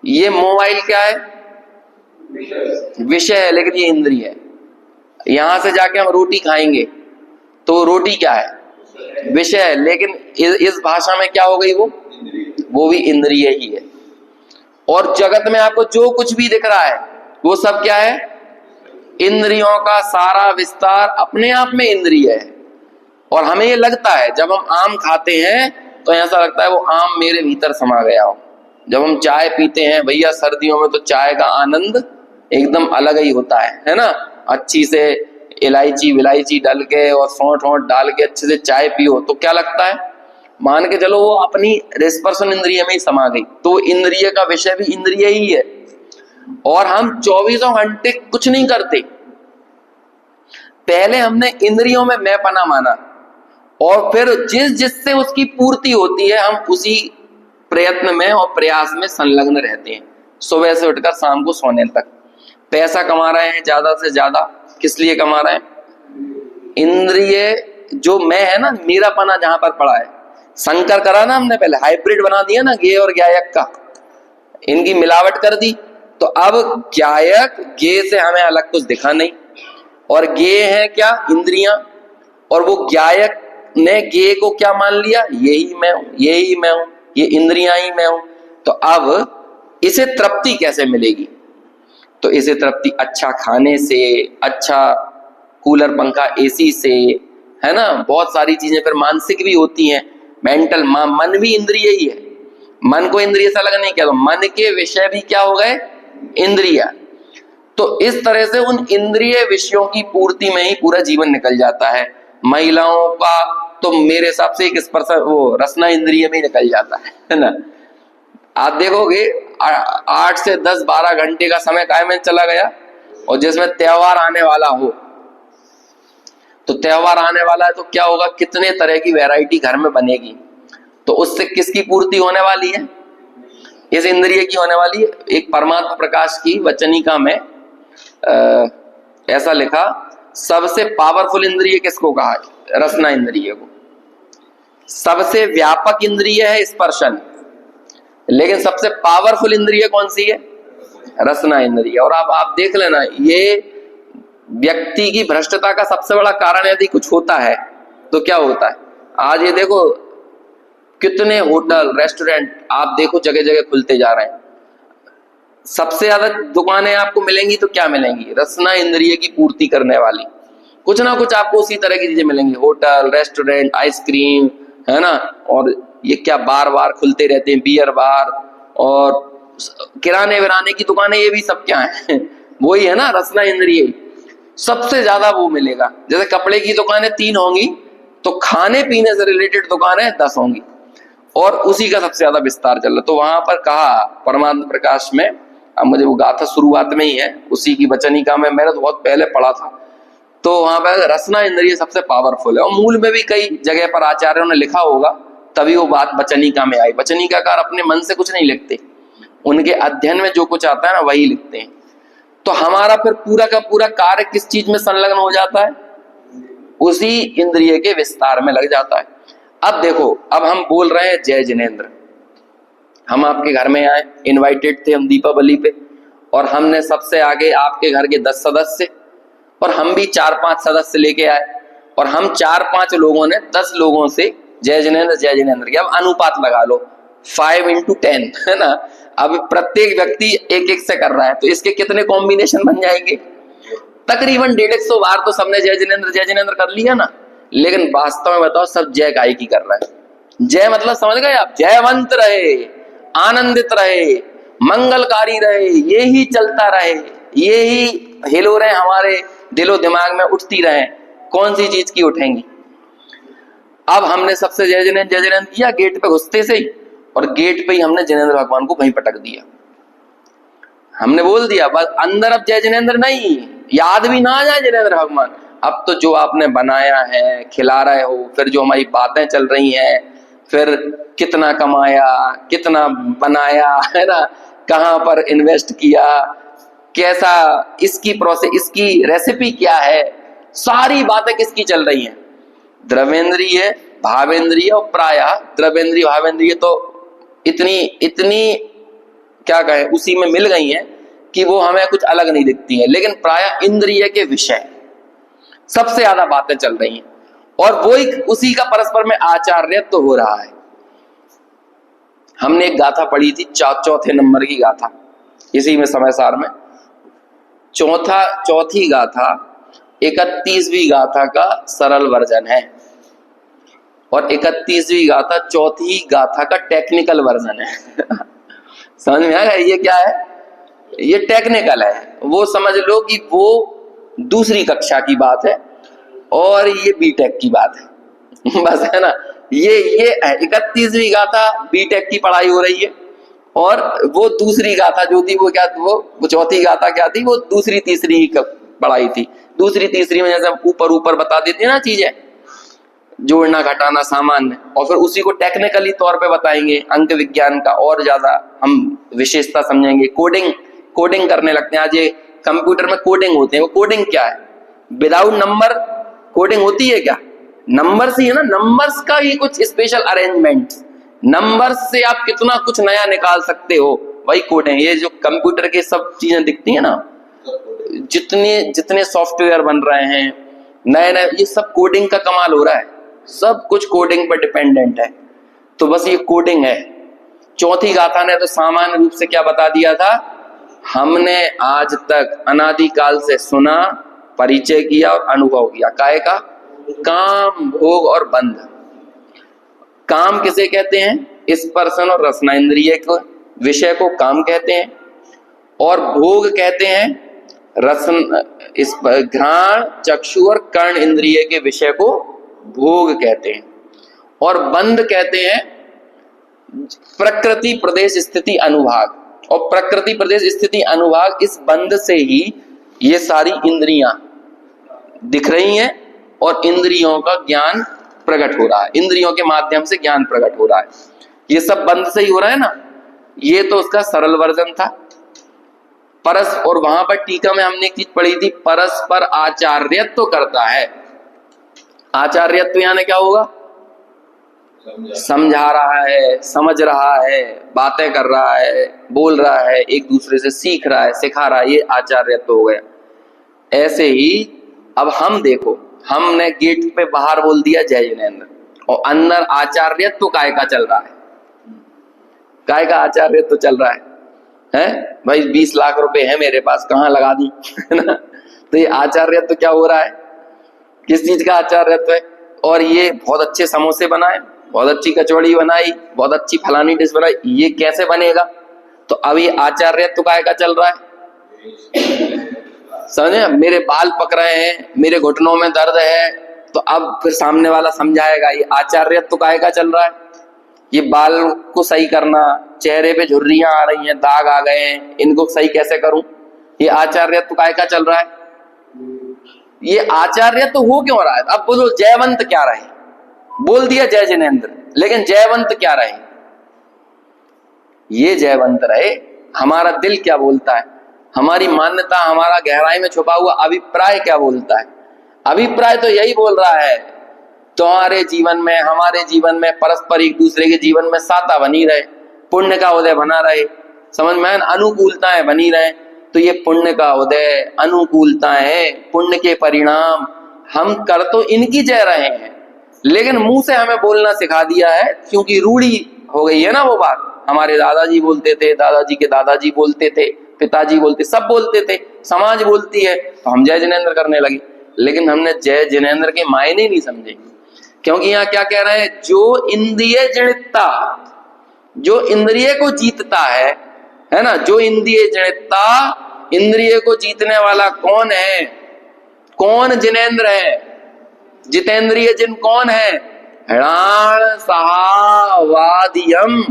ये मोबाइल क्या है? विषय है, लेकिन ये इंद्रिय है। यहां से जाके हम रोटी खाएंगे तो रोटी क्या है? विषय है, लेकिन इस भाषा में क्या हो गई? वो भी इंद्रिय ही है। और जगत में आपको जो कुछ भी दिख रहा है वो सब क्या है? इंद्रियों का सारा विस्तार अपने आप में इंद्रिय है। और हमें ये लगता है जब हम आम खाते हैं तो ऐसा लगता है वो आम मेरे भीतर समा गया हो। जब हम चाय पीते हैं भैया सर्दियों में, तो चाय का आनंद एकदम अलग ही होता है ना। अच्छी से इलायची विलायची डाल के और सौंठ वोंठ डाल के अच्छे से चाय पियो तो क्या लगता है? मान के चलो वो अपनी रसपर्शन इंद्रिय में ही समा गई। तो इंद्रिय का विषय भी इंद्रिय ही है। और हम 24 घंटे कुछ नहीं करते। पहले हमने इंद्रियों में मैंपना माना, और फिर जिससे उसकी पूर्ति होती है हम उसी प्रयत्न में और प्रयास में संलग्न रहते हैं, सुबह से उठकर शाम को सोने तक। पैसा कमा रहे हैं ज्यादा से ज्यादा, किस लिए कमा रहे हैं? इंद्रिय जो मैं है ना, मेरापना जहां पर पड़ा है, संकर करा ना हमने, पहले हाइब्रिड बना दिया ना ज्ञेय और ज्ञायक का, इनकी मिलावट कर दी। तो अब ज्ञायक ज्ञेय से हमें अलग कुछ दिखा नहीं, और ज्ञेय है क्या? इंद्रियां। और वो ज्ञायक ने ज्ञेय को क्या मान लिया? यही मैं हूं, यही मैं हूं, ये इंद्रियां ही मैं हूं। तो अब इसे तृप्ति कैसे मिलेगी? तो इसे तृप्ति अच्छा खाने से, अच्छा कूलर पंखा एसी से, है ना। बहुत सारी चीजें फिर मानसिक भी होती हैं, मेंटल। मन भी इंद्रिय ही है, मन को इंद्रिय से अलग नहीं किया। तो मन के विषय भी क्या हो गए? इंद्रिय। तो इस तरह से उन इंद्रिय विषयों की पूर्ति में ही पूरा जीवन निकल जाता है। महिलाओं का तो मेरे हिसाब से एक स्पर्श वो रसना इंद्रिय में ही निकल जाता है ना। आप देखोगे 8 से 10-12 घंटे का समय काय में चला गया, और जिसमें त्योहार आने वाला हो, तो त्योहार आने वाला है तो क्या होगा? कितने तरह की वैरायटी घर में बनेगी। तो उससे किसकी पूर्ति होने वाली है? इस इंद्रिय की होने वाली है। एक परमात्मा प्रकाश की वचनिका में ऐसा लिखा, सबसे पावरफुल इंद्रिय किसको कहा? रसना इंद्रिय को। सबसे व्यापक इंद्रिय है स्पर्शन, लेकिन सबसे पावरफुल इंद्रिय कौन सी है? रसना इंद्रिय। और आप देख लेना, ये व्यक्ति की भ्रष्टता का सबसे बड़ा कारण यदि कुछ होता है तो क्या होता है? आज ये देखो कितने होटल रेस्टोरेंट आप देखो जगह जगह खुलते जा रहे हैं। सबसे ज्यादा दुकानें आपको मिलेंगी तो क्या मिलेंगी? रसना इंद्रिय की पूर्ति करने वाली। कुछ ना कुछ आपको उसी तरह की चीजें मिलेंगी, होटल रेस्टोरेंट आइसक्रीम, है ना। और ये क्या बार बार खुलते रहते हैं, बियर बार और किराने विराने की दुकानें, ये भी सब क्या है? वही है ना, रसना इंद्रिय। सबसे ज्यादा वो मिलेगा। जैसे कपड़े की दुकानें 3 होंगी तो खाने पीने से रिलेटेड दुकानें 10 होंगी, और उसी का सबसे ज्यादा विस्तार चल रहा। तो वहां पर कहा परमात्मा प्रकाश में, अब मुझे वो गाथा शुरुआत में ही है उसी की वचनिका में, मैंने तो बहुत पहले पढ़ा था, तो वहां पर रसना इंद्रिय सबसे पावरफुल है। और मूल में भी कई जगह पर आचार्यों ने लिखा होगा, तभी वो बात वचनिका में आई। वचनिकाकार अपने मन से कुछ नहीं लिखते, उनके अध्ययन में जो कुछ आता है ना वही लिखते हैं। तो हमारा फिर पूरा का पूरा कार्य किस चीज में संलग्न हो जाता है? उसी इंद्रिय के विस्तार में लग जाता है। अब देखो, अब हम बोल रहे हैं जय जिनेंद्र, हम आपके घर में आए, इनवाइटेड थे हम दीपावली पे, और हमने सबसे आगे आपके घर के 10 सदस्य और हम भी 4-5 सदस्य लेके आए, और हम 4-5 लोगों ने 10 लोगों से जय जिनेंद्र की, अब अनुपात लगा लो 5x10 है ना। अब प्रत्येक व्यक्ति एक एक से कर रहा है, तो इसके कितने कॉम्बिनेशन बन जाएंगे? तकरीबन 150 बार तो सबने जय जिनेंद्र कर लिया ना। लेकिन वास्तव में बताओ, सब जय गाय की कर रहा है। जय मतलब समझ गए आप? जयवंत रहे, आनंदित रहे, मंगलकारी रहे, ये ही चलता रहे, ये ही हिलोरें हमारे दिलो दिमाग में उठती रहे। कौन सी चीज की उठेंगी? अब हमने सबसे जय जिनेंद्र किया गेट पे घुसते से ही, और गेट पे ही हमने जिनेंद्र भगवान को वहीं पटक दिया। हमने बोल दिया बस अंदर अब जय जिनेंद्र नहीं, याद भी ना आ जाए जिनेंद्र भगवान। अब तो जो आपने बनाया है, खिला रहे हो, फिर जो हमारी बातें चल रही हैं, फिर कितना कमाया, कितना बनाया है ना, कहां पर इन्वेस्ट किया, कैसा इसकी प्रोसेस, इसकी रेसिपी क्या है, सारी बातें किसकी चल रही हैं? द्रवेंद्रिय, भावेंद्रिय और प्रायः द्रवेंद्रिय भावेंद्रिय तो इतनी क्या कहें उसी में मिल गई हैं कि वो हमें कुछ अलग नहीं दिखती हैं। लेकिन प्रायः इंद्रिय के विषय सबसे ज्यादा बातें चल रही हैं, और वो उसी का परस्पर में आचार्यत्व तो हो रहा है। हमने एक गाथा पढ़ी थी, चौथे नंबर की गाथा, इसी में समय सार में चौथी गाथा 31वीं गाथा का सरल वर्जन है, और 31वीं गाथा चौथी गाथा का टेक्निकल वर्जन है। समझ में आ गया? ये क्या है? ये टेक्निकल है। वो समझ लो कि वो दूसरी कक्षा की बात है और ये बीटेक की बात है, बस है ना। ये 31वीं गाथा बीटेक की पढ़ाई हो रही है, और वो दूसरी गाथा जो थी वो क्या, वो चौथी गाथा क्या थी, वो दूसरी तीसरी की पढ़ाई थी। दूसरी तीसरी में जैसे ऊपर बता देते हैं ना चीजें, जोड़ना घटाना सामान्य, और फिर उसी को टेक्निकली तौर पे बताएंगे, अंक विज्ञान का और ज्यादा हम विशेषता समझेंगे। कोडिंग करने लगते हैं। आज ये कंप्यूटर में कोडिंग होते हैं, वो कोडिंग क्या है? विदाउट नंबर कोडिंग होती है क्या? नंबर्स ही है ना, नंबर्स का ही कुछ स्पेशल अरेंजमेंट, नंबर्स से आप कितना कुछ नया निकाल सकते हो, वही कोडिंग। ये जो कंप्यूटर के सब चीजें दिखती है ना, जितने सॉफ्टवेयर बन रहे हैं नए नए, ये सब कोडिंग का कमाल हो रहा है, सब कुछ कोडिंग पर डिपेंडेंट है। तो बस ये कोडिंग है। चौथी गाथा ने तो सामान्य रूप से क्या बता दिया था? हमने आज तक अनादिकाल से सुना, परिचय किया और अनुभव किया, काय का? काम, भोग और बंध। काम किसे कहते हैं? स्पर्शन और रसना इंद्रिय को, विषय को काम कहते हैं, और भोग कहते हैं रसन, घ्राण, चक्षु और कर्ण इंद्रिय के विषय को भोग कहते हैं, और बंध कहते हैं प्रकृति प्रदेश स्थिति अनुभाग। और प्रकृति प्रदेश स्थिति अनुभाग, इस बंध से ही ये सारी इंद्रियां दिख रही हैं और इंद्रियों का ज्ञान प्रकट हो रहा है, इंद्रियों के माध्यम से ज्ञान प्रकट हो रहा है। ये सब बंध से ही हो रहा है ना। ये तो उसका सरल वर्जन था। परस, और वहां पर टीका में हमने एक चीज पढ़ी थी, परस्पर आचार्यत्व तो करता है। आचार्यत्व यानी क्या होगा? समझा रहा है, समझ रहा है, बातें कर रहा है, बोल रहा है, एक दूसरे से सीख रहा है, सिखा रहा है, ये आचार्यत्व हो गया। ऐसे ही अब हम देखो, हमने गेट पे बाहर बोल दिया जय जिनेंद्र, और अंदर आचार्यत्व काय का चल रहा है? काय का आचार्यत्व चल रहा है भाई? 20 लाख रुपए है मेरे पास, कहाँ लगा दूं? तो ये आचार्यत्व क्या हो रहा है? किस चीज का आचार्यत्व है? और ये बहुत अच्छे समोसे बनाए, बहुत अच्छी कचौड़ी बनाई, बहुत अच्छी फलानी डिश बनाई, ये कैसे बनेगा? तो अब ये आचार्यत्व काय का चल रहा है? समझे? मेरे बाल पक रहे हैं, मेरे घुटनों में दर्द है, तो अब फिर सामने वाला समझाएगा, ये आचार्यत्व काय का चल रहा है? ये बाल को सही करना, चेहरे पे झुर्रियां आ रही हैं, दाग आ गए हैं, इनको सही कैसे करूं? ये आचार्यत्व काय का चल रहा है? ये आचार्य तो हो क्यों रहा है? अब बोलो जयवंत क्या रहे? बोल दिया जय जिनेंद्र, लेकिन जयवंत क्या रहे? ये जयवंत रहे। हमारा दिल क्या बोलता है, हमारी मान्यता, हमारा गहराई में छुपा हुआ अभिप्राय क्या बोलता है? अभिप्राय तो यही बोल रहा है तुम्हारे जीवन में, हमारे जीवन में परस्पर एक दूसरे के जीवन में साता बनी रहे, पुण्य का उदय बना रहे, समझ में, अनुकूलताएं बनी रहे। तो ये पुण्य का उदय, अनुकूलताएं, पुण्य के परिणाम हम कर तो इनकी जय रहे हैं, लेकिन मुंह से हमें बोलना सिखा दिया है, क्योंकि रूढ़ी हो गई है ना वो बात। हमारे दादाजी बोलते थे, दादाजी के दादाजी बोलते थे, पिताजी बोलते, सब बोलते थे, समाज बोलती है, तो हम जय जिनेंद्र करने लगे। लेकिन हमने जय जिनेंद्र के मायने नहीं समझे, क्योंकि यहाँ क्या कह रहे हैं? जो इंद्रिय जनितता, जो इंद्रिय को जीतता है ना, जो इंद्रिय जनितता, इंद्रिय को जीतने वाला कौन है? कौन जिनेंद्र है? जितेंद्रिय जिन कौन है? हृणाण सहावादियम,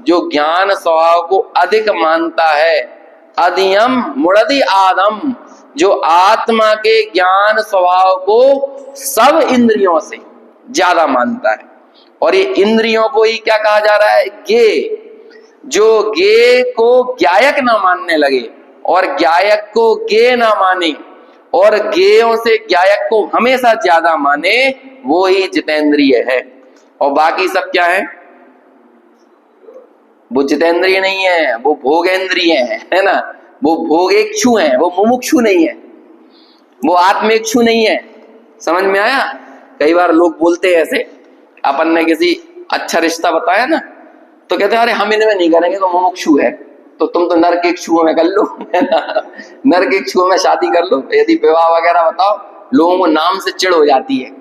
जो ज्ञान स्वभाव को अधिक मानता है, अधियम मुड़दि आदम, जो आत्मा के ज्ञान स्वभाव को सब इंद्रियों से ज्यादा मानता है। और ये इंद्रियों को ही क्या कहा जा रहा है? गे। जो गे को ज्ञायक ना मानने लगे और ज्ञायक को गे ना माने और गेयों से ज्ञायक को हमेशा ज्यादा माने, वो ही जितेंद्रिय है। और बाकी सब क्या है? वो जितेंद्रिय नहीं है, वो भोगेंद्रिय है ना। वो भोगेक्षु है, वो मुमुक्षु नहीं है, वो आत्मेक्षु नहीं है। समझ में आया? कई बार लोग बोलते हैं ऐसे, अपन ने किसी अच्छा रिश्ता बताया ना, तो कहते हैं अरे हम इनमें नहीं करेंगे, तो मुमुक्षु है, तो तुम तो नर के इच्छुओं में कर लो, है ना, नर के इच्छुओं में शादी कर लो। यदि विवाह वगैरह बताओ, लोगों को नाम से चिढ़ हो जाती है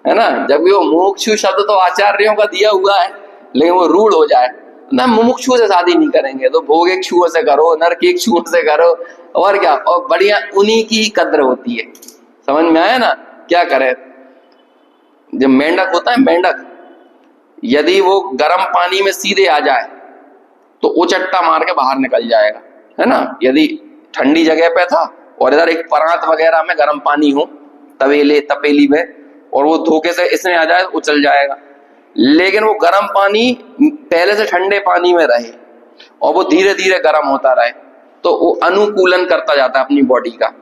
ना। जब वो मुमुक्षु शब्द तो आचार्यों का दिया हुआ है, लेकिन वो रूढ़ हो जाए ना, मुमुक्षुओं से शादी नहीं करेंगे, तो भोगेक्षुओं से करो, नर के इच्छुओं से करो, और क्या, और बढ़िया उन्हीं की कद्र होती है। समझ में आया ना? क्या करे? जब मेंढक होता है, मेंढक यदि वो गर्म पानी में सीधे आ जाए तो उचट्टा मार के बाहर निकल जाएगा, है ना। यदि ठंडी जगह पे था और इधर एक परात वगैरह में गर्म पानी हो, तवेले तपेली में, और वो धोखे से इसमें आ जाए, उछल जाएगा। लेकिन वो गर्म पानी पहले से ठंडे पानी में रहे और वो धीरे धीरे गर्म होता रहे, तो वो अनुकूलन करता जाता है अपनी बॉडी का।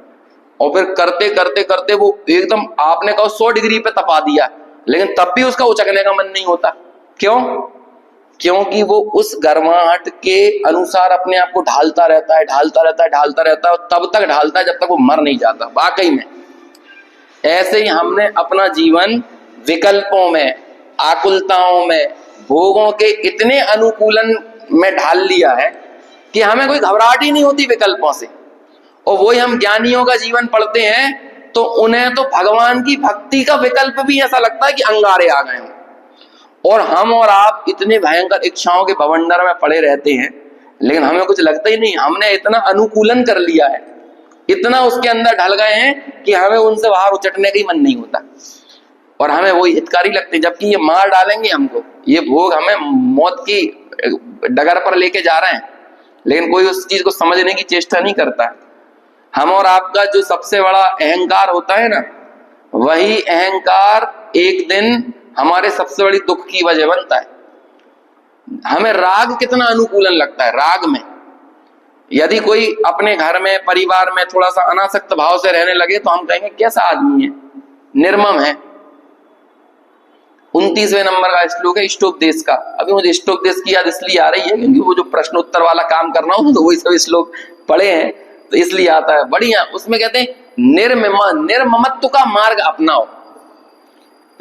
और फिर करते करते करते वो एकदम, आपने कहा 100 डिग्री पे तपा दिया, लेकिन तब भी उसका उचकने का मन नहीं होता। क्यों? क्योंकि वो उस गर्माहट के अनुसार अपने आप को ढालता रहता है, ढालता रहता है, ढालता रहता है, और तब तक ढालता है जब तक वो मर नहीं जाता। वाकई में ऐसे ही हमने अपना जीवन विकल्पों में, आकुलताओं में, भोगों के इतने अनुकूलन में ढाल लिया है कि हमें कोई घबराहट ही नहीं होती विकल्पों से। और वही हम ज्ञानियों का जीवन पढ़ते हैं तो उन्हें तो भगवान की भक्ति का विकल्प भी ऐसा लगता है कि अंगारे आ गए हों। और हम और आप इतने भयंकर इच्छाओं के बवंडर में पड़े रहते हैं, लेकिन हमें कुछ लगता ही नहीं। हमने इतना अनुकूलन कर लिया है, इतना उसके अंदर ढल गए हैं कि हमें उनसे बाहर उचटने का ही मन नहीं होता, और हमें वही हितकारी लगते हैं। जबकि ये मार डालेंगे हमको, ये भोग हमें मौत की डगर पर लेके जा रहे हैं, लेकिन कोई उस चीज को समझने की चेष्टा नहीं करता। हम और आपका जो सबसे बड़ा अहंकार होता है ना, वही अहंकार एक दिन हमारे सबसे बड़ी दुख की वजह बनता है। हमें राग कितना अनुकूलन लगता है। राग में यदि कोई अपने घर में, परिवार में थोड़ा सा अनासक्त भाव से रहने लगे तो हम कहेंगे कैसा आदमी है, निर्मम है। 29वें नंबर का श्लोक है इष्टोपदेश का। अभी मुझे इष्टोपदेश की याद इसलिए आ रही है क्योंकि वो जो प्रश्नोत्तर वाला काम करना हो तो वही सब श्लोक पढ़े हैं, तो इसलिए आता है। बढ़िया, उसमें कहते हैं निर्ममत्व का मार्ग अपनाओ।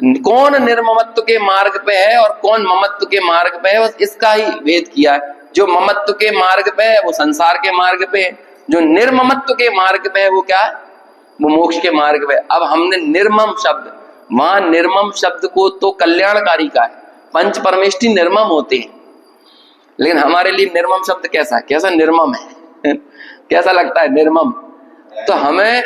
कौन निर्ममत्व के मार्ग पे है और कौन ममत्व के मार्ग पे है, बस इसका ही भेद किया है। जो ममत्व के मार्ग पे है वो संसार के मार्ग पे है, जो निर्ममत्व के मार्ग पे है वो क्या है, वो मोक्ष के मार्ग पे है। अब हमने निर्मम शब्द, वहां निर्मम शब्द को तो कल्याणकारी का है, पंच परमेष्टि निर्मम होते हैं, लेकिन हमारे लिए निर्मम शब्द कैसा है, कैसा निर्मम है कैसा लगता है निर्मम। तो हमें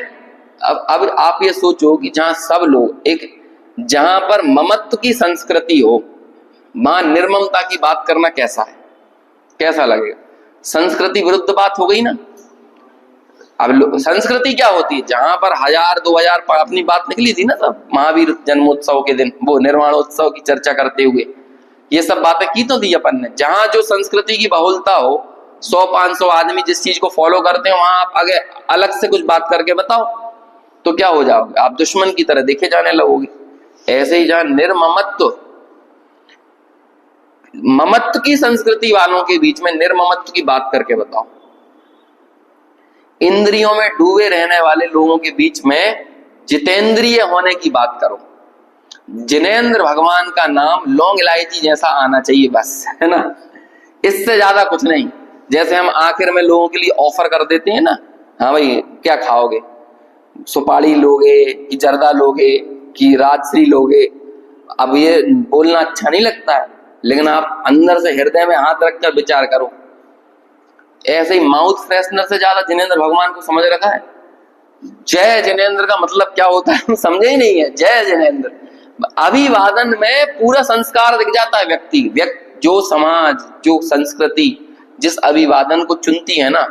अब आप ये सोचो कि जहां सब लोग एक, जहां पर ममत्व की संस्कृति हो, वहां निर्ममता की बात करना कैसा है, कैसा लगेगा। संस्कृति विरुद्ध बात हो गई ना। अब संस्कृति क्या होती है, जहां पर 1000-2000 अपनी बात निकली थी ना सब महावीर जन्मोत्सव के दिन, वो निर्वाणोत्सव की चर्चा करते हुए ये सब बातें की तो दी अपन ने। जहां जो संस्कृति की बहुलता हो, 100-500 आदमी जिस चीज को फॉलो करते हैं, वहां आप आगे अलग से कुछ बात करके बताओ तो क्या हो जाओगे, आप दुश्मन की तरह देखे जाने लगोगे। ऐसे ही जहां निर्ममत्व, ममत्व की संस्कृति वालों के बीच में निर्ममत्व की बात करके बताओ। इंद्रियों में डूबे रहने वाले लोगों के बीच में जितेंद्रिय होने की बात करो। जिनेंद्र भगवान का नाम लौंग इलायची जैसा आना चाहिए बस, है ना, इससे ज्यादा कुछ नहीं। जैसे हम आखिर में लोगों के लिए ऑफर कर देते हैं ना, हाँ भाई क्या खाओगे, सुपारी लोगे कि जर्दा लोगे कि राजश्री लोगे। अब ये बोलना अच्छा नहीं लगता है, लेकिन आप अंदर से हृदय में हाथ रखकर विचार करो। ऐसे ही माउथ फ्रेशनर से ज्यादा जिनेंद्र भगवान को समझ रखा है। जय जिनेंद्र का मतलब क्या होता है समझे ही नहीं है। जय जिनेंद्र, अभिवादन में पूरा संस्कार दिख जाता है। व्यक्ति जो समाज, जो संस्कृति जिस अभिवादन को चुनती है ना,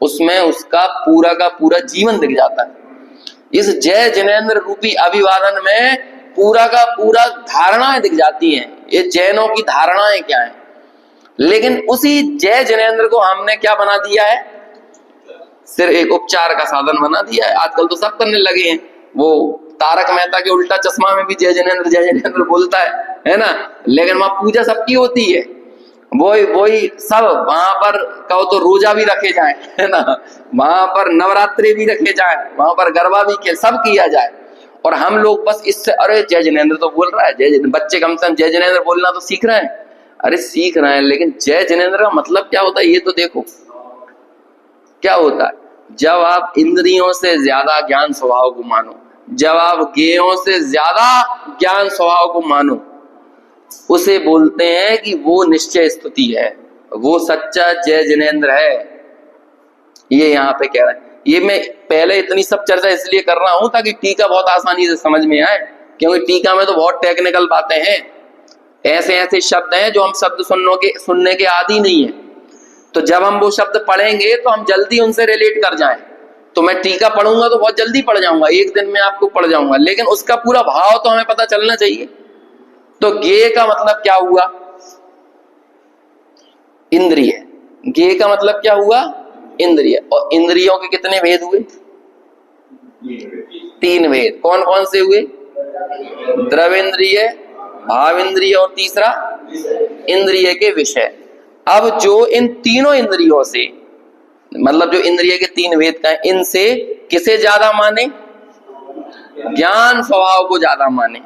उसमें उसका पूरा का पूरा जीवन दिख जाता है। इस जय जिनेंद्र रूपी अभिवादन में पूरा का पूरा धारणाएं दिख जाती हैं। ये जैनों की धारणाएं क्या है, लेकिन उसी जय जिनेंद्र को हमने क्या बना दिया है, सिर्फ एक उपचार का साधन बना दिया है। आजकल तो सब करने लगे हैं। वो तारक मेहता के उल्टा चश्मा में भी जय जिनेंद्र बोलता है ना, लेकिन वहां पूजा सबकी होती है। वही सब वहां पर कहो तो रोजा भी रखे जाए, है ना, वहां पर नवरात्रि भी रखे जाए, वहां पर गरबा भी सब किया जाए। और हम लोग बस इससे, अरे जय जिनेंद्र तो बोल रहा है, जय बच्चे कम से कम जय जिनेंद्र बोलना तो सीख रहे हैं। अरे सीख रहे हैं, लेकिन जय जिनेंद्र का मतलब क्या होता है ये तो देखो। क्या होता है, जब आप इंद्रियों से ज्यादा ज्ञान स्वभाव को मानो, जब आप ज्ञेयों से ज्यादा ज्ञान स्वभाव को मानो, उसे बोलते हैं कि वो निश्चय स्तुति है, वो सच्चा जय जिनेंद्र है। ये यहाँ पे कह रहे हैं। ये मैं पहले इतनी सब चर्चा इसलिए कर रहा हूं ताकि टीका बहुत आसानी से समझ में आए, क्योंकि टीका में तो बहुत टेक्निकल बातें हैं। ऐसे ऐसे शब्द हैं जो हम शब्द सुनने के आदी नहीं है, तो जब हम वो शब्द पढ़ेंगे तो हम जल्दी उनसे रिलेट कर जाएं। तो मैं टीका पढ़ूंगा तो बहुत जल्दी पढ़ जाऊंगा, एक दिन में आपको पढ़ जाऊंगा, लेकिन उसका पूरा भाव तो हमें पता चलना चाहिए। तो ज्ञेय का मतलब क्या हुआ, इंद्रिय। ज्ञेय का मतलब क्या हुआ, इंद्रिय। और इंद्रियों के कितने भेद हुए, 3 भेद। कौन कौन से हुए, द्रवेंद्रिय, भाव इंद्रिय और तीसरा इंद्रिय के विषय। अब जो इन तीनों इंद्रियों से, मतलब जो इंद्रिय के 3 भेद का है, इनसे किसे ज्यादा माने, ज्ञान स्वभाव को ज्यादा माने।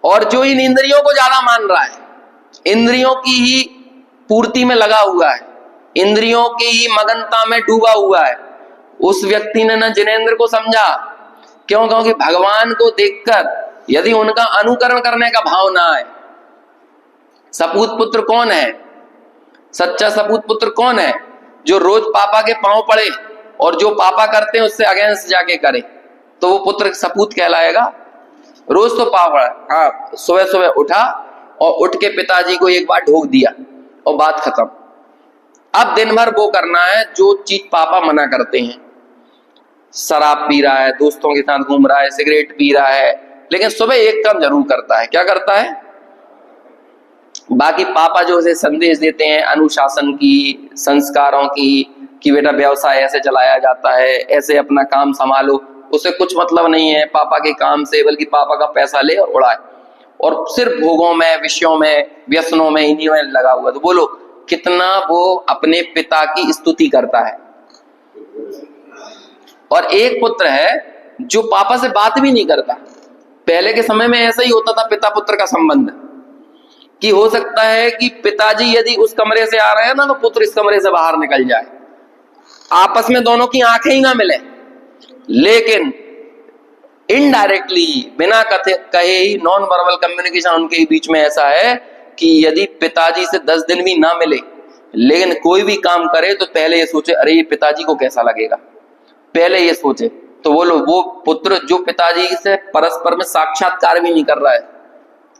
और जो इन इंद्रियों को ज्यादा मान रहा है, इंद्रियों की ही पूर्ति में लगा हुआ है, इंद्रियों की ही मगनता में डूबा हुआ है, उस व्यक्ति ने न जिनेंद्र को समझा। क्यों, क्योंकि भगवान को देखकर यदि उनका अनुकरण करने का भाव ना आए। सपूत पुत्र कौन है, सच्चा सपूत पुत्र कौन है, जो रोज पापा के पांव पड़े और जो पापा करते हैं उससे अगेंस्ट जाके करे, तो वो पुत्र सपूत कहलाएगा। रोज तो पाँव पड़ा, हाँ, सुबह सुबह उठा और उठ के पिताजी को एक बार ढोक दिया और बात खत्म। अब दिन भर वो करना है जो चीज पापा मना करते हैं। शराब पी रहा है, दोस्तों के साथ घूम रहा है, सिगरेट पी रहा है, लेकिन सुबह एक काम जरूर करता है। क्या करता है, बाकी पापा जो उसे संदेश देते हैं अनुशासन की, संस्कारों की, कि बेटा व्यवसाय ऐसे चलाया जाता है, ऐसे अपना काम संभालो, उसे कुछ मतलब नहीं है पापा के काम से, बल्कि पापा का पैसा ले और उड़ाए, और सिर्फ भोगों में, विषयों में, व्यसनों में, इन्हीं में लगा हुआ। तो बोलो कितना वो अपने पिता की स्तुति करता है। और एक पुत्र है जो पापा से बात भी नहीं करता। पहले के समय में ऐसा ही होता था पिता पुत्र का संबंध, कि हो सकता है कि पिताजी यदि उस कमरे से आ रहे हैं ना, तो पुत्र इस कमरे से बाहर निकल जाए, आपस में दोनों की आंखें ही ना मिले, लेकिन इनडायरेक्टली, बिना कहे ही, नॉन वर्बल कम्युनिकेशन उनके बीच में ऐसा है कि यदि पिताजी से 10 दिन भी ना मिले, लेकिन कोई भी काम करे तो पहले ये सोचे, अरे ये पिताजी को कैसा लगेगा, पहले ये सोचे। तो वो पुत्र जो पिताजी से परस्पर में साक्षात्कार भी नहीं कर रहा है,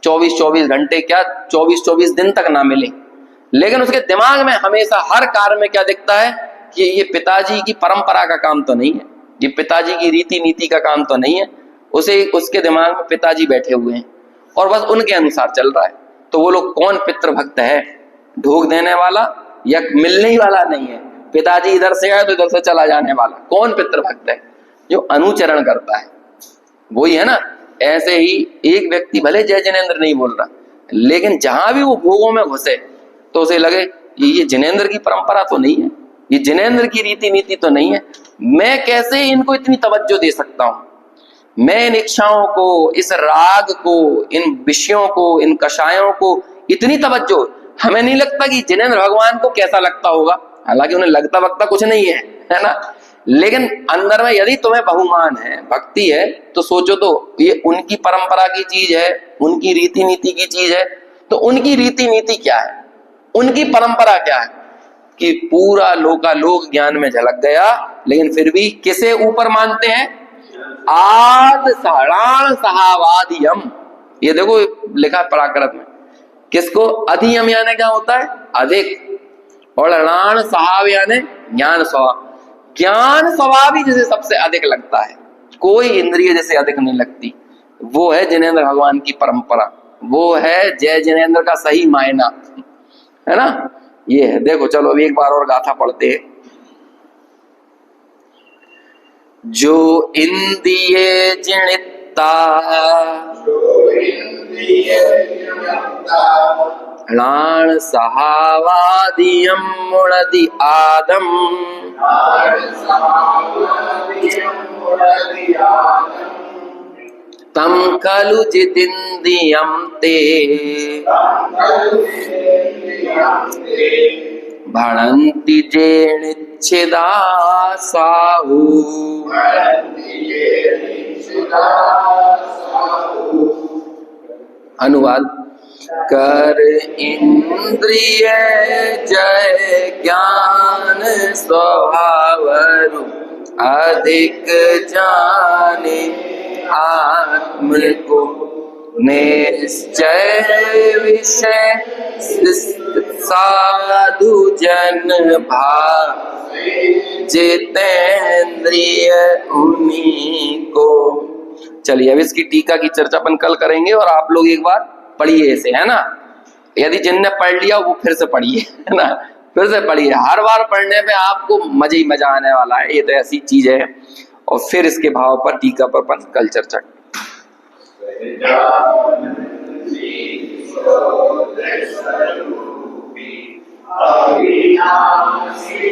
24-24 घंटे क्या, 24-24 दिन तक ना मिले, लेकिन उसके दिमाग में हमेशा हर कार्य में क्या दिखता है कि ये पिताजी की परंपरा का काम तो नहीं है, ये पिताजी की रीति नीति का काम तो नहीं है। उसे उसके दिमाग में पिताजी बैठे हुए हैं और बस उनके अनुसार चल रहा है। तो वो लोग कौन पितृभक्त है? ढोक देने वाला या मिलने ही वाला नहीं है। पिताजी इधर से आए तो इधर से चला जाने वाला कौन पितृभक्त है? जो अनुचरण करता है वही है ना। ऐसे ही एक व्यक्ति भले जय जिनेंद्र नहीं बोल रहा, लेकिन जहां भी वो भोगों में घुसे तो उसे लगे ये जिनेंद्र की परंपरा तो नहीं है, ये जिनेंद्र की रीति नीति तो नहीं है, मैं कैसे इनको इतनी तवज्जो दे सकता हूं? मैं इन इच्छाओं को, इस राग को, इन विषयों को, इन कषायों को इतनी तवज्जो, हमें नहीं लगता कि जिनेंद्र भगवान को कैसा लगता होगा। हालांकि उन्हें लगता वक्ता कुछ नहीं है ना, लेकिन अंदर में यदि तुम्हें बहुमान है, भक्ति है, तो सोचो तो ये उनकी परंपरा की चीज है, उनकी रीति नीति की चीज है। तो उनकी रीति नीति क्या है, उनकी परंपरा क्या है कि पूरा लोकालोक ज्ञान में झलक गया, लेकिन फिर भी किसे ऊपर मानते हैं? आद सहाराण सहावादियम। ये देखो लिखा प्राकृत में, किसको? अधियम यानी क्या होता है? अधिक, और णाण सहाव यानी ज्ञान स्वभाव। ज्ञान स्वभाव ही जिसे सबसे अधिक लगता है, कोई इंद्रिय जैसे अधिक नहीं लगती, वो है जिनेंद्र भगवान की परंपरा, वो है जय जिनेंद्र का सही मायना, है ना। ये है, देखो चलो अभी एक बार और गाथा पढ़ते हैं। जो इंद्रिय जिनिता णाण सहावादियम मुणदि आदम तम खलु जितिंद्रियम ते भणन्ति जेनिच्छिदा साहु। अनुवाद कर इंद्रिय जय ज्ञान स्वभाव अधिक जाने आत्म को निश्चय विषय साधु जन भाव जितेंद्रिय उन्हीं को। चलिए अब इसकी टीका की चर्चा अपन कल करेंगे, और आप लोग एक बार पढ़िए इसे, है ना। यदि जिनने पढ़ लिया वो फिर से पढ़िए, है ना, फिर से पढ़िए। हर बार पढ़ने में आपको मजा ही मजा आने वाला है, ये तो ऐसी चीज है। और फिर इसके भाव पर टीका पर अपन कल चर्चा। अविनाशी